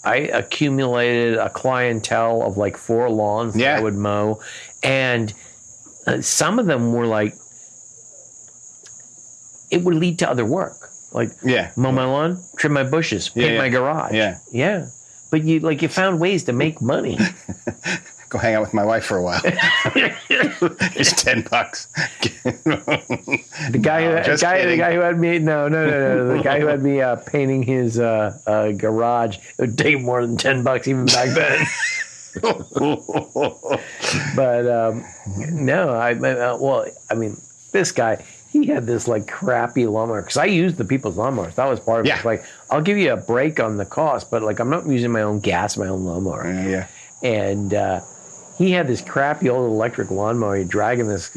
accumulated a clientele of like 4 lawns that I would mow, and some of them were like, it would lead to other work, like mow my lawn, trim my bushes, paint my garage. Yeah. But you found ways to make money.
Go hang out with my wife for a while. It's $10.
The guy who had me the guy who had me painting his garage, it would take more than $10 even back then. But no, I mean, this guy, he had this like crappy lawnmower because I used the people's lawnmowers. That was part of it. It's like, I'll give you a break on the cost, but like I'm not using my own gas, my own lawnmower. And he had this crappy old electric lawnmower. He dragging this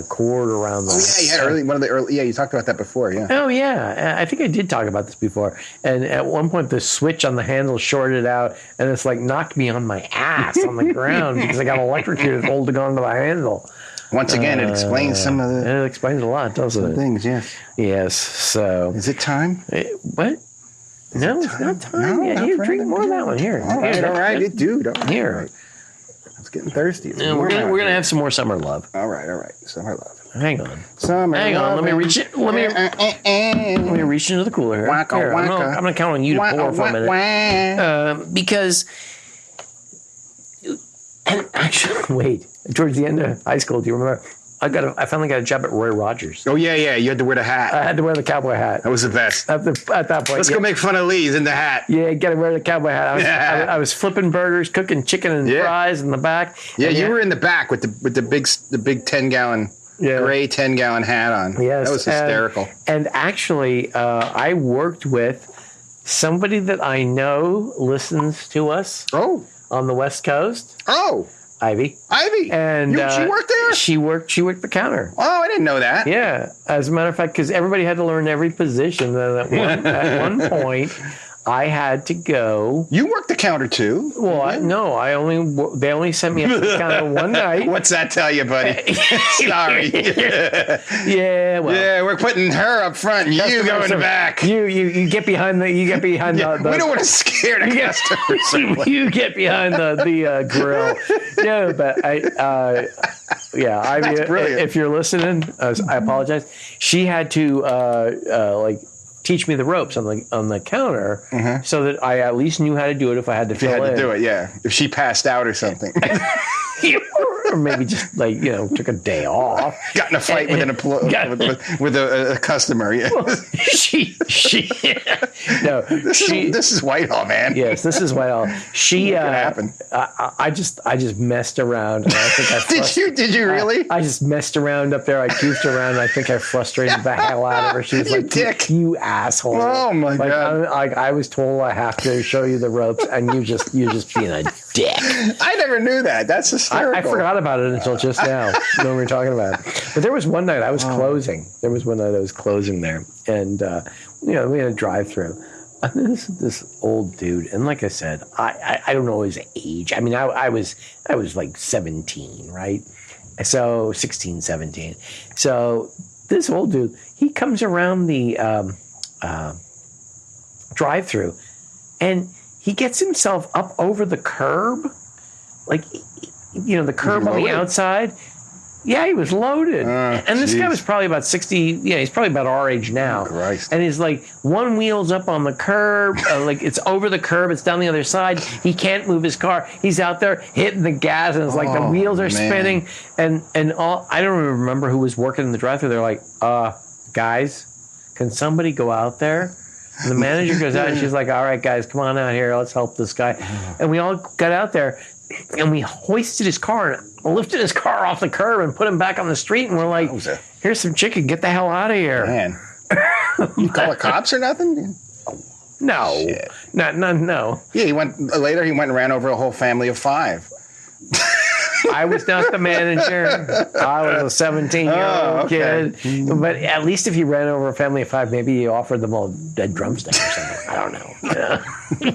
cord around the.
He had one of the early. Yeah, you talked about that before. Yeah.
Oh yeah, I think I did talk about this before. And at one point, the switch on the handle shorted out, and it's like knocked me on my ass on the ground because I got electrocuted holding onto the handle.
Once again, it explains some of the.
It explains a lot, doesn't it?
Things, yes.
Yes. So.
Is it time?
What? No, it's not time. Yeah, here, drink more of that one. Here.
All right, dude.
Here.
I was getting thirsty.
We're gonna have some more summer love.
All right. Summer love.
Hang on.
Hang on.
Let me reach it. Let me reach into the cooler. Here. I'm gonna count on you to pour for a minute. Because. And actually, wait. Towards the end of high school, do you remember? I finally got a job at Roy Rogers.
Oh yeah. You had to wear the hat.
I had to wear the cowboy hat.
That was the best.
At that point,
let's go make fun of Lee's in the hat.
Yeah, gotta wear the cowboy hat. I was flipping burgers, cooking chicken and fries in the back.
Yeah, you were in the back with the big 10-gallon gray 10-gallon hat on.
Yes,
that was hysterical.
And actually, I worked with somebody that I know listens to us.
Oh.
On the West Coast.
Oh.
Ivy. And
she worked there?
She worked the counter.
Oh, I didn't know that.
Yeah. As a matter of fact, because everybody had to learn every position. And at one point, I had to go.
You worked the counter too?
Well, they only sent me up to the counter one night.
What's that tell you, buddy? Sorry.
Yeah. Well.
Yeah, we're putting her up front and you go in the back.
You get behind the. You get behind the.
We don't want to scare the customers.
You get behind the grill. No, but
That's brilliant.
If you're listening, I apologize. She had to teach me the ropes on the counter so that I at least knew how to do it if I had to fill in.
You had to do it, yeah. If she passed out or something.
Or maybe just took a day off.
Got in a fight with a customer. Yeah.
Well, this
is Whitehall, man.
Yes, this is Whitehall. What
happened?
I just messed around. And I think
Did you really?
I just messed around up there. I goofed around. And I think I frustrated the hell out of her. She was
you
like,
dick.
"You asshole!"
Oh my god!
I was told I have to show you the ropes, and you're just being a dick.
I never knew that. That's hysterical.
I forgot about it until just now when we were talking about it. But there was one night I was closing. There was one night I was closing there, and we had a drive-through. this old dude, and like I said, I don't know his age. I mean, I was like 17, right? So 16, 17. So this old dude, he comes around the drive-through, and he gets himself up over the curb, like, you know, the curb on the outside. Yeah, he was loaded. And this guy was probably about 60. Yeah, he's probably about our age now.
Christ.
And he's like, one wheel's up on the curb. Like, it's over the curb. It's down the other side. He can't move his car. He's out there hitting the gas, and it's like the wheels are spinning. And all. I don't even remember who was working in the drive-thru. They're like, guys, can somebody go out there? And the manager goes out, and she's like, all right, guys, come on out here. Let's help this guy. And we all got out there, and we hoisted his car and lifted his car off the curb and put him back on the street. And we're like, here's some chicken. Get the hell out of here.
Man. You call the cops or nothing?
No.
Shit.
No.
Yeah, he went and ran over a whole family of 5.
I was not the manager. I was a 17-year-old kid. But at least if he ran over a family of 5, maybe he offered them all a drumstick or something. I don't know.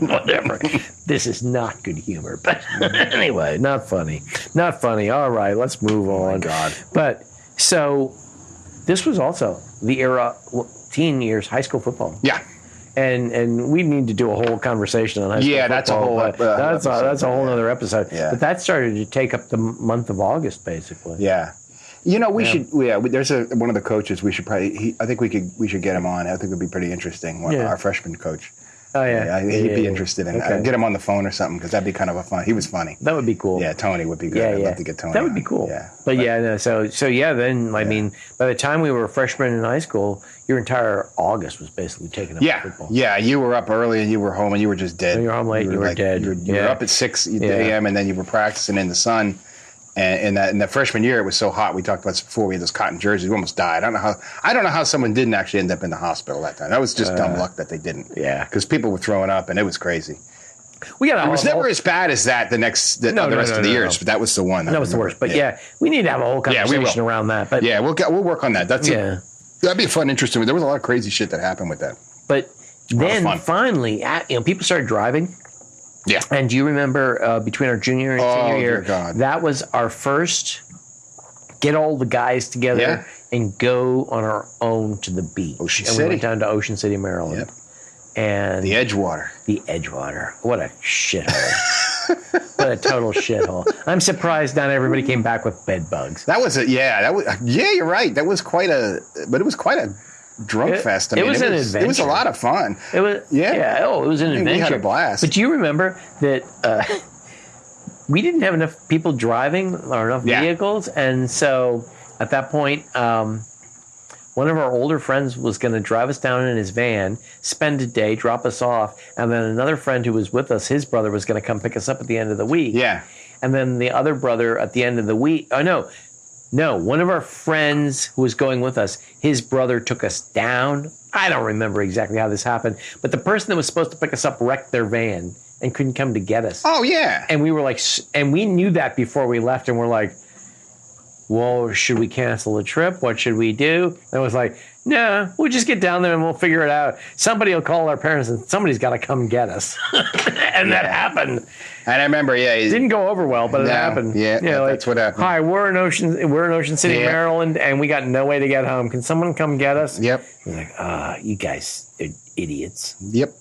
Whatever. This is not good humor. But anyway, not funny. Not funny. All right, let's move on.
Oh, my God.
But so this was also the era, teen years, high school football.
Yeah.
And we need to do a whole conversation on high school football.
That's a whole
that's a whole other episode.
Yeah.
But that started to take up the month of August, basically.
Yeah. You know, we should. Yeah, there's one of the coaches. We should probably. I think we should get him on. I think it'd be pretty interesting. Our freshman coach.
Oh yeah,
he'd be interested in that. Get him on the phone or something, because that'd be kind of a fun. He was funny.
That would be cool.
Yeah, Tony would be good. I'd love to get Tony.
That would be cool.
Yeah,
but then I mean, by the time we were freshmen in high school, your entire August was basically taken up with football.
Yeah, you were up early and you were home and you were just dead.
When you were home late, you were dead.
You were up at 6 a.m. and then you were practicing in the sun. And in that freshman year, it was so hot. We talked about this before. We had those cotton jerseys. We almost died. I don't know how someone didn't actually end up in the hospital that time. That was just dumb luck that they didn't.
Yeah,
because people were throwing up, and it was crazy.
It was
never as bad as that the rest of the years, but that was the one.
That was the worst. But we need to have a whole conversation around that. But
we'll work on that. That'd be a fun, interesting. There was a lot of crazy shit that happened with that.
But then finally, people started driving.
Yeah.
And do you remember between our junior and senior year, that was our first get all the guys together and go on our own to the beach.
Ocean
City. We went down to Ocean City, Maryland.
Yep.
And
the Edgewater.
What a shithole. What a total shithole. I'm surprised not everybody came back with bed bugs.
That was you're right. It was quite a drunk fest. I mean,
it was an adventure.
It was a lot of fun.
It was it was an adventure.
We had a blast.
But do you remember that we didn't have enough people driving or enough vehicles, and so at that point, one of our older friends was going to drive us down in his van, spend a day, drop us off, and then another friend who was with us, his brother, was going to come pick us up at the end of the week.
Yeah.
And then the other brother at the end of the week. No, one of our friends who was going with us, his brother took us down. I don't remember exactly how this happened, but the person that was supposed to pick us up wrecked their van and couldn't come to get us.
Oh, yeah.
And we were like, and we knew that before we left, and we're like, well, should we cancel the trip? What should we do? And it was like, no, we'll just get down there and we'll figure it out. Somebody will call our parents and somebody's got to come get us. And that happened.
And I remember,
it didn't go over well, but it happened.
Yeah, that's what happened.
Hi, we're in Ocean City, Maryland, and we got no way to get home. Can someone come get us?
Yep.
We're like, you guys are idiots.
Yep.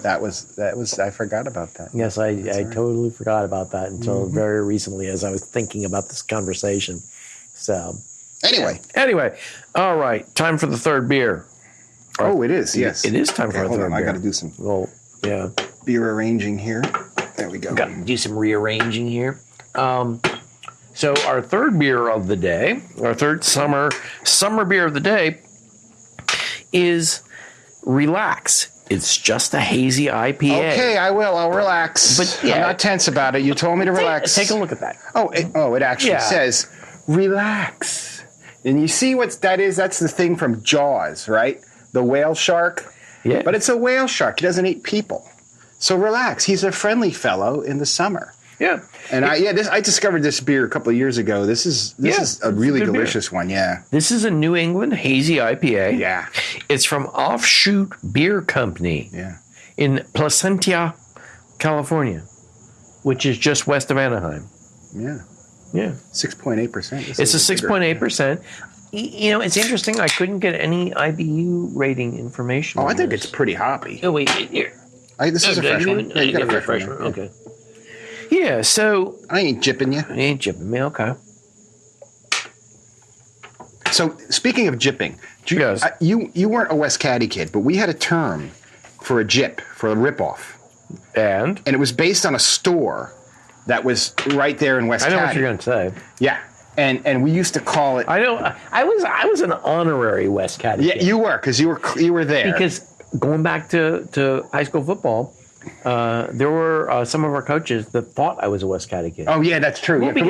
That was. I forgot about that.
Yes, I totally forgot about that until very recently, as I was thinking about this conversation. So
anyway,
all right, time for the third beer.
Oh, it is. Yes,
it is time for the third beer.
I got to do some. Beer arranging here. There we go.
Got to do some rearranging here. So our third beer of the day, our third summer beer of the day, is Relax. It's just a hazy IPA.
Okay, I will. I'll relax.
But
I'm not tense about it. You told me to relax.
Take a look at that.
It actually says relax. And you see what that is? That's the thing from Jaws, right? The whale shark.
Yeah.
But it's a whale shark. He doesn't eat people. So relax. He's a friendly fellow in the summer.
Yeah.
And I discovered this beer a couple of years ago. This is a really delicious one. Yeah.
This is a New England hazy IPA.
Yeah.
It's from Offshoot Beer Company.
Yeah.
In Placentia, California, which is just west of Anaheim.
Yeah.
Yeah.
6.8%.
It's a 6.8%. You know, it's interesting. I couldn't get any IBU rating information.
Oh, I think it's pretty hoppy.
Oh, wait, here.
This is a fresh one. Yeah, you got a fresh one.
Okay. Yeah, so...
I ain't jipping you.
I ain't jipping me, okay.
So, speaking of jipping, you weren't a West Caddy kid, but we had a term for a jip, for a ripoff.
And
it was based on a store that was right there in West Caddy.
I know what you're going to say.
Yeah. And we used to call it...
I know. I was an honorary West Caddy kid.
Yeah, you were, because you were there.
Because going back to high school football, there were some of our coaches that thought I was a West Caddy kid.
Oh yeah, that's true.
Well,
yeah.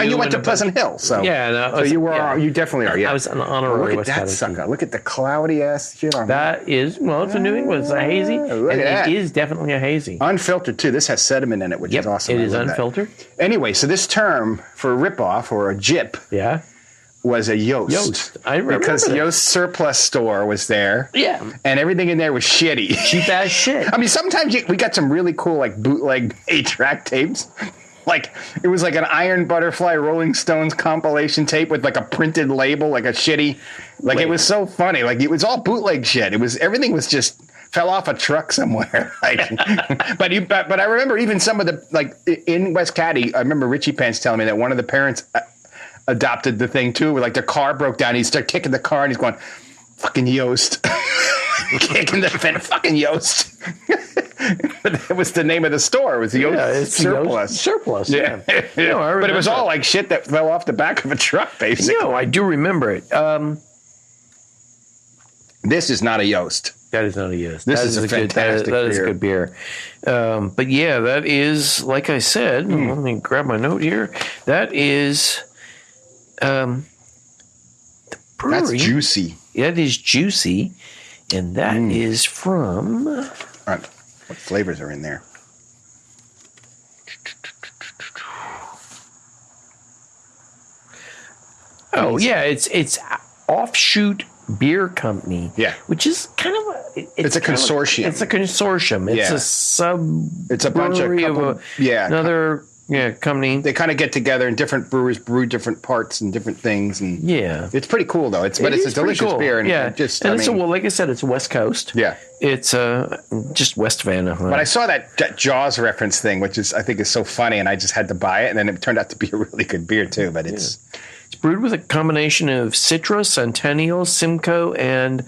you
went to Pleasant Hill, so
yeah,
you were. Yeah. You definitely are. Yeah,
I was an honorary West Caddy.
Look at that sucker! Look at the cloudy ass shit on
that. It's a New England. It's a hazy, and it is definitely a hazy.
Unfiltered too. This has sediment in it, which is awesome.
It is unfiltered.
Anyway, so this term for a ripoff or a jip, was a Yost.
I remember
because Yost surplus store was there.
Yeah.
And everything in there was shitty.
Cheap ass shit.
I mean, sometimes we got some really cool like bootleg 8-track tapes. Like it was like an Iron Butterfly Rolling Stones compilation tape with like a printed label, like a shitty. Like it was so funny. Like it was all bootleg shit. Everything was just fell off a truck somewhere. Like, but I remember even some of the like in West Caddy. I remember Richie Pence telling me that one of the parents adopted the thing too, where like the car broke down. He started kicking the car and he's going, "Fucking Yost." Kicking the fence, fucking Yost. But that was the name of the store. It was the Yost Surplus.
Surplus, yeah.
No, but it was all like shit that fell off the back of a truck, basically.
No, I do remember it.
This is not a Yost.
That is not a Yost.
This is a fantastic beer.
That is a good beer. But yeah, that is, like I said, let me grab my note here. That is... the brewery.
That's juicy.
That is juicy, and that is from...
All right. What flavors are in there?
Oh, yeah, it's Offshoot Beer Company.
Yeah.
Which is kind of a...
It's a consortium.
It's a consortium. It's a sub...
It's a bunch of...
another... Yeah, company.
They kind of get together, and different brewers brew different parts and different things, and it's pretty cool though. But it's a delicious beer, and
like I said, it's West Coast.
Yeah,
it's just west of Anaheim.
But I saw that Jaws reference thing, which I think is so funny, and I just had to buy it, and then it turned out to be a really good beer too. But it's
brewed with a combination of Citra, Centennial, Simcoe, and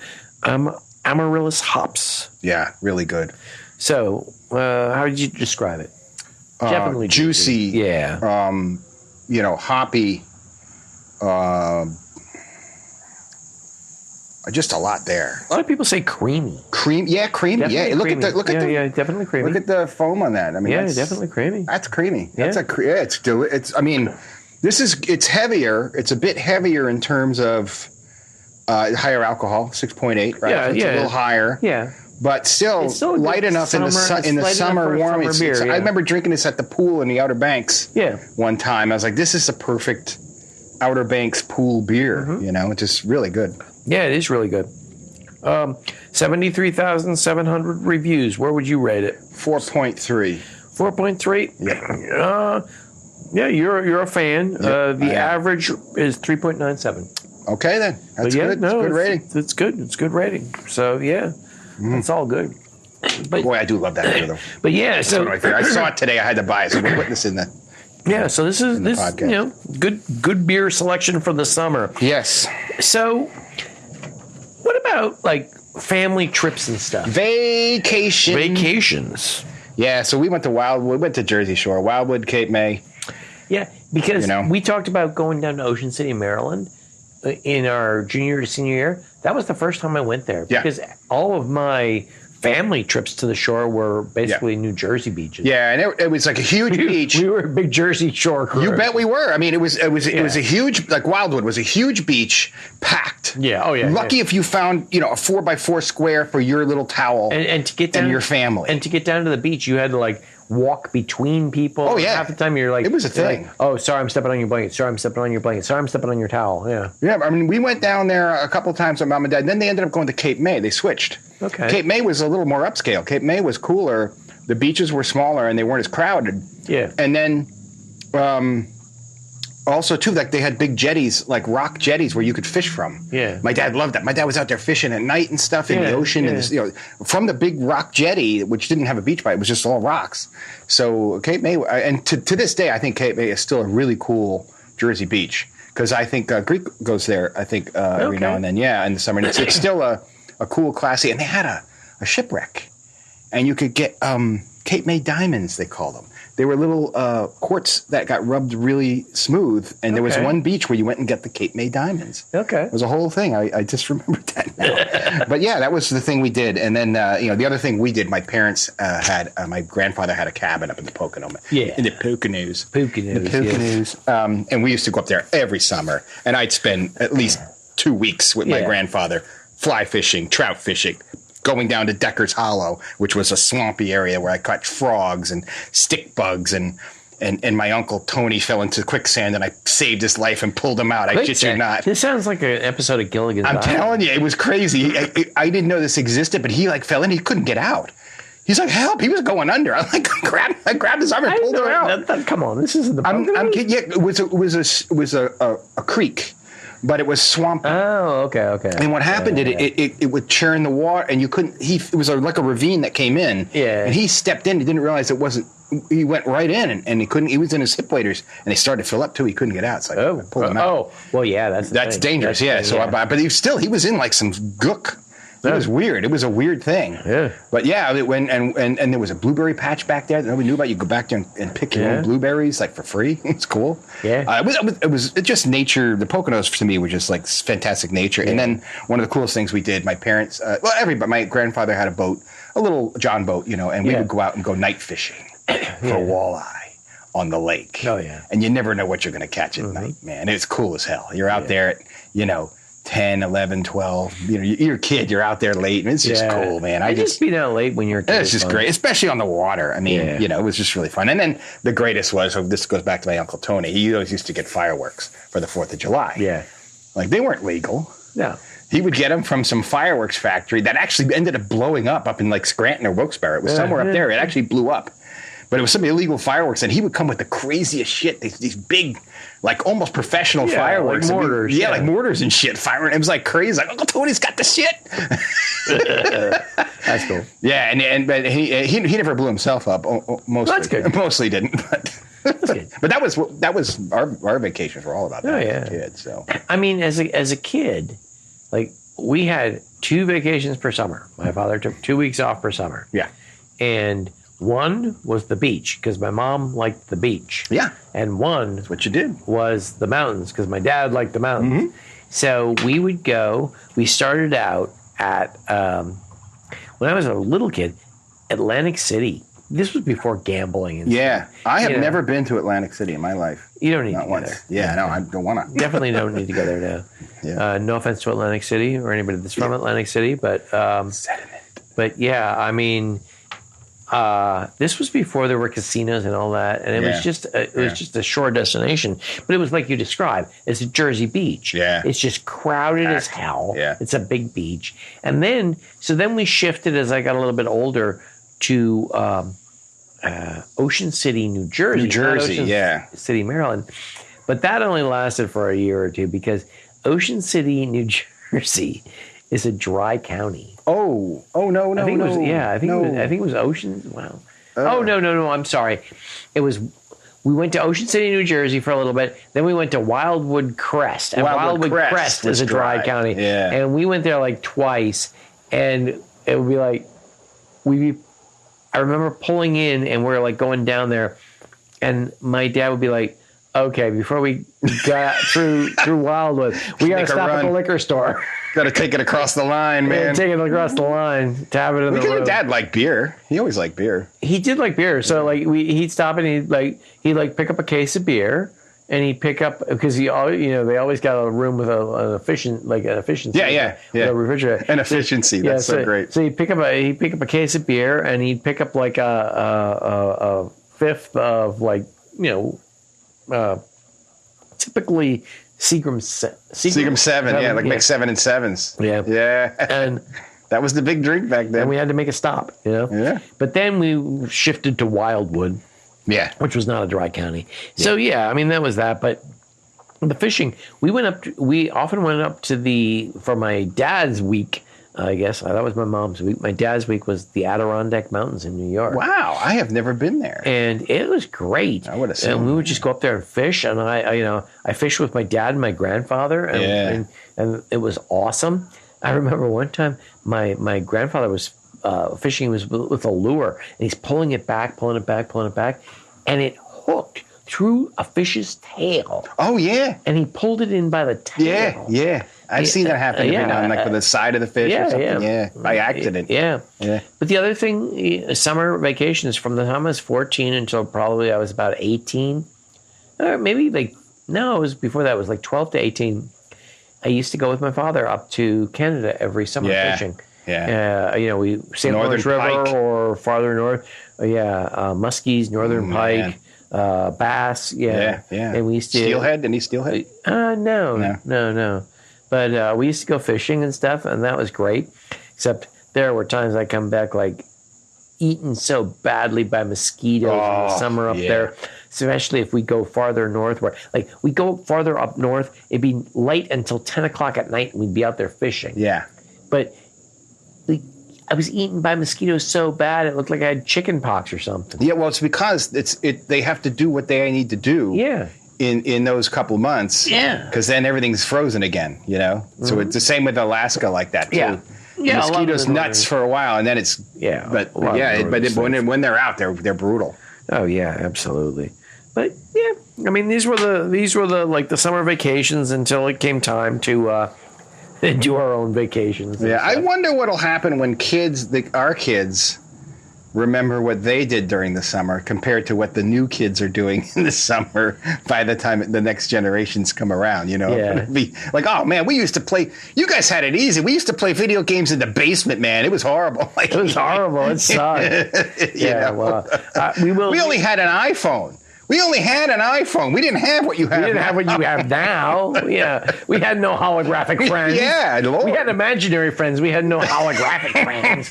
Amaryllis hops.
Yeah, really good.
So, how did you describe it? Definitely
juicy.
Yeah.
Hoppy. Just a lot there.
A lot of people say creamy.
Creamy.
Definitely
Look
creamy.
at the
definitely creamy.
Look at the foam on that. I mean,
definitely creamy.
That's creamy. It's I mean, it's heavier. It's a bit heavier in terms of higher alcohol, 6.8, right?
Yeah,
so it's a little higher.
Yeah.
But still light enough in the summer warm. I remember drinking this at the pool in the Outer Banks one time. I was like, this is a perfect Outer Banks pool beer. It's just really good.
Yeah, it is really good. 73,700 reviews. Where would you rate it?
4.3.
4.3?
Yeah.
You're a fan. The average is 3.97.
Okay, then. That's good. No, it's good rating.
It's good. It's good rating. So, yeah. It's all good.
But, boy, I do love that beer, though.
But yeah,
I saw it today. I had to buy it, so we're putting this in the.
Yeah, so this good beer selection for the summer.
Yes.
So, what about like family trips and stuff? Vacations.
Yeah, so we went to Wildwood. We went to Jersey Shore, Wildwood, Cape May.
Yeah, because we talked about going down to Ocean City, Maryland, in our junior to senior year. That was the first time I went there because all of my family trips to the shore were basically New Jersey beaches.
Yeah, and it was like a huge beach.
We were a big Jersey Shore crew.
You bet we were. I mean, it was a huge, like Wildwood was a huge beach, packed. blessed.
Yeah. Oh, yeah.
Lucky if you found, a 4x4 square for your little towel
And to get down
and your family.
And to get down to the beach, you had to like walk between people.
Oh, yeah.
Half the time you're like,
it was a thing.
Like, oh, sorry, I'm stepping on your blanket. Sorry, I'm stepping on your blanket. Sorry, I'm stepping on your towel. Yeah.
Yeah. I mean, we went down there a couple times with Mom and Dad. And then they ended up going to Cape May. They switched.
Okay.
Cape May was a little more upscale. Cape May was cooler. The beaches were smaller and they weren't as crowded.
Yeah.
And then, also too, like they had big jetties, like rock jetties where you could fish from.
Yeah.
My dad loved that. My dad was out there fishing at night and stuff in the ocean, and this, from the big rock jetty, which didn't have a beach by it was just all rocks. So Cape May, and to this day, I think Cape May is still a really cool Jersey beach because I think Greek goes there. I think every now and then, in the summer. And it's still a cool, classy. And they had a shipwreck, and you could get Cape May diamonds. They call them. They were little quartz that got rubbed really smooth, and there was one beach where you went and got the Cape May diamonds. Okay. It was a whole thing. I just remembered that now. But yeah, that was the thing we did. And then, the other thing we did, my parents my grandfather had a cabin up in the Pocono.
Yeah.
In the Poconos.
The Poconos.
And we used to go up there every summer, and I'd spend at least 2 weeks with my grandfather fly fishing, trout fishing, going down to Decker's Hollow, which was a swampy area where I caught frogs and stick bugs, and my uncle Tony fell into quicksand, and I saved his life and pulled him out. I shit you not.
This sounds like an episode of Gilligan's
I'm
Island.
telling you, it was crazy. I didn't know this existed, but he fell in. He couldn't get out. He's like, help! He was going under. I grabbed his arm and pulled him out.
Come on, this isn't the.
I'm kidding. Yeah, it was a creek. But it was swampy.
Oh, okay.
And what happened? It would churn the water, and you couldn't. It was like a ravine that came in.
Yeah.
And he stepped in. He didn't realize it wasn't. He went right in, and he couldn't. He was in his hip waders, and they started to fill up too. He couldn't get out. So I pulled him out.
Oh, well, yeah, that's
dangerous. But he was in like some gook. It was weird. It was a weird thing. Yeah. But yeah, and there was a blueberry patch back there that nobody knew about. You go back there and pick your own blueberries like for free. It's cool.
Yeah.
It was just nature. The Poconos to me were just like fantastic nature. Yeah. And then one of the coolest things we did, my parents, my grandfather had a boat, a little John boat, and we would go out and go night fishing for walleye on the lake.
Oh yeah.
And you never know what you're going to catch at night, man. It's cool as hell. You're out there at, 10, 11, 12. You're a kid. You're out there late, and it's just cool, man.
I just being out late when you're a kid.
It's just great, especially on the water. I mean, it was just really fun. And then the greatest was, this goes back to my Uncle Tony. He always used to get fireworks for the 4th of July.
Yeah.
Like, they weren't legal.
No.
He would get them from some fireworks factory that actually ended up blowing up in like Scranton or Wilkes-Barre. It was somewhere up there. It actually blew up. But it was some illegal fireworks, and he would come with the craziest shit. These big, like almost professional fireworks.
Like mortars.
Like mortars and shit. Firing. It was like crazy. Like, Uncle Tony's got the shit.
That's cool.
Yeah, but he never blew himself up. Mostly.
That's good.
Mostly didn't. But that's good. But that was our vacations were all about that as a kid. So
I mean, as a kid, like we had 2 vacations per summer. My father took 2 weeks off per summer.
Yeah,
and one was the beach because my mom liked the beach.
Yeah.
And one
that's what you did.
Was the mountains because my dad liked the mountains. Mm-hmm. So we would go. We started out at when I was a little kid, Atlantic City. This was before gambling. And
stuff. I have never been to Atlantic City in my life.
You don't need to go there.
Yeah, no, I don't want to.
Definitely don't need to go there now. Yeah. No offense to Atlantic City or anybody that's from Atlantic City, but
sediment.
But yeah, I mean. This was before there were casinos and all that, and it was just a shore destination. But it was like you described, it's a Jersey beach.
Yeah,
it's just crowded as hell.
Yeah,
it's a big beach. And then we shifted as I got a little bit older to Ocean City, New Jersey. City, Maryland. But that only lasted for a year or two because Ocean City, New Jersey, is a dry county.
No.
I think it was Ocean. Wow. No. I'm sorry. It was. We went to Ocean City, New Jersey for a little bit. Then we went to Wildwood Crest. And Wildwood Crest is a dry county.
Yeah.
And we went there like twice. And it would be like, I remember pulling in and we're like going down there. And my dad would be like, okay, before we got through Wildwood, we got to stop at the liquor store.
Got to take it acrost the line, man.
Take it across the line to have it in the room.
Dad liked beer. He always liked beer.
He did like beer. So like he'd stop and he'd pick up a case of beer and he'd pick up because they always got a room with an efficiency.
Yeah.
A refrigerator.
An efficiency. That's so great.
So he'd pick up a case of beer, and he'd pick up like a fifth of typically Seagram
7, like make 7 and 7s. Yeah.
And
that was the big drink back then.
And we had to make a stop,
Yeah.
But then we shifted to Wildwood.
Yeah.
Which was not a dry county. So that was that. But the fishing, we often went up to for my dad's week, I guess. That was my mom's week. My dad's week was the Adirondack Mountains in New York.
Wow, I have never been there.
And it was great.
I would assume.
And we would just go up there and fish. And I fished with my dad and my grandfather. And it was awesome. I remember one time my grandfather was fishing with a lure, and he's pulling it back, and it hooked through a fish's tail.
Oh, yeah.
And he pulled it in by the tail.
Yeah. I've seen that happen every now and then, like with the side of the fish or something. Yeah, by accident.
Yeah. But the other thing, summer vacations, from the time I was 14 until probably I was about 18, or maybe it was before that, it was like 12 to 18. I used to go with my father up to Canada every summer fishing.
Yeah.
We St. Lawrence River
pike.
or farther north. Muskies, northern pike, bass. Yeah. And we used to
steelhead. Any steelhead?
No. But we used to go fishing and stuff, and that was great. Except there were times I come back eaten so badly by mosquitoes in the summer up there. Especially if we go farther north, where we go farther up north, it'd be light until 10 o'clock at night, and we'd be out there fishing.
Yeah.
But I was eaten by mosquitoes so bad it looked like I had chicken pox or something.
Yeah, well, it's because they have to do what they need to do.
Yeah.
In those couple months.
Yeah.
Because then everything's frozen again. So it's the same with Alaska like that too.
Yeah.
The mosquitoes nuts for a while, and then it's when they're out, they're brutal.
Oh yeah, absolutely. But these were the summer vacations until it came time to do our own vacations.
Yeah, I wonder what'll happen when our kids remember what they did during the summer compared to what the new kids are doing in the summer by the time the next generations come around, It'd be like, oh man, we used to play, you guys had it easy. We used to play video games in the basement, man. It was horrible.
It was horrible. It sucked.
We only had an iPhone. We didn't have what you have.
We didn't have what you have now. Yeah. We had no holographic friends.
Yeah, Lord.
We had imaginary friends. We had no holographic friends.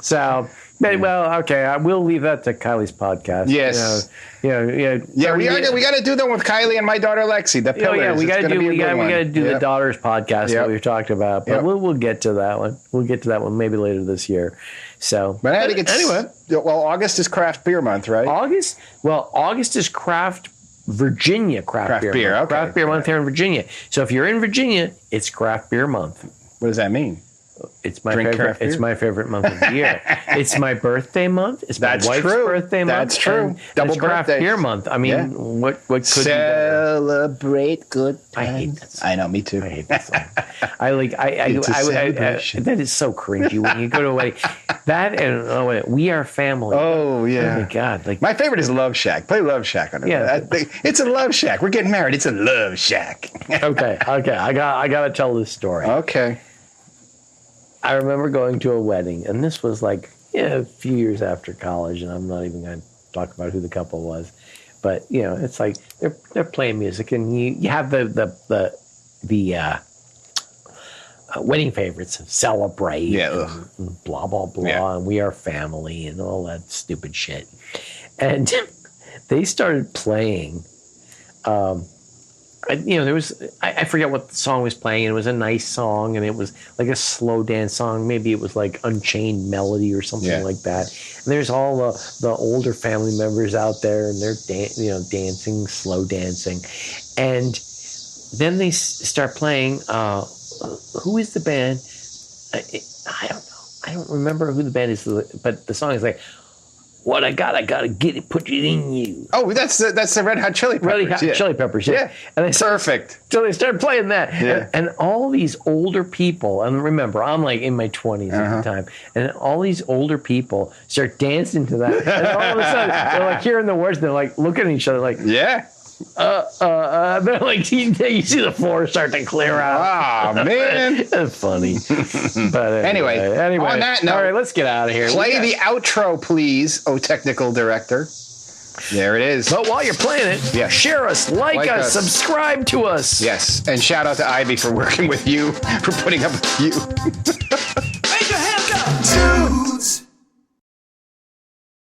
So, well, okay. We'll leave that to Kylie's podcast.
Yes.
We
got to do that with Kylie and my daughter Lexi. The Pillars.
We got to do the daughters podcast that we've talked about. But we'll get to that one. We'll get to that one maybe later this year. So,
but I think anyway. Well, August is craft beer month, right?
August is Virginia craft beer month.
Okay.
Craft beer month here in Virginia. So if you're in Virginia, it's craft beer month.
What does that mean?
It's my favorite. It's my favorite month of the year. It's my birthday month. It's my wife's birthday month.
That's true.
Double craft beer month. I mean, what could
celebrate good times?
I hate that song.
I know, me too.
I hate that song. That is so cringy when you go to a wedding. That and We Are Family.
Oh yeah.
Oh my God.
My favorite is Love Shack. Play Love Shack on it. Yeah. It's a Love Shack. We're getting married. It's a Love Shack.
Okay. I gotta tell this story.
Okay.
I remember going to a wedding, and this was a few years after college, and I'm not even going to talk about who the couple was, but it's like they're playing music, and you have the wedding favorites, Celebrate, and blah blah blah, and We Are Family, and all that stupid shit, and they started playing. There was, I forget what the song was playing, and it was a nice song, and it was like a slow dance song. Maybe it was like Unchained Melody or something like that. And there's all the older family members out there, and they're dancing, slow dancing. And then they start playing, who is the band? I don't know. I don't remember who the band is, but the song is like, what I gotta get it, put it in you.
Oh, that's the Red Hot Chili Peppers.
Red Hot Chili Peppers, yeah.
And perfect.
So they started playing that. And all these older people, and remember, I'm in my 20s at the time, and all these older people start dancing to that. And all of a sudden, they're hearing the words, and they're looking at each other They're like, you see the floor start to clear out.
Oh, man.
That's funny. But anyway,
on that note,
all right, let's get out of here.
Play the outro, please, oh technical director. There it is.
But while you're playing it,
Yes.
share us, like us, subscribe to us.
Yes, and shout out to Ivy for working with you, for putting up with you.
Raise your hands up. Dudes.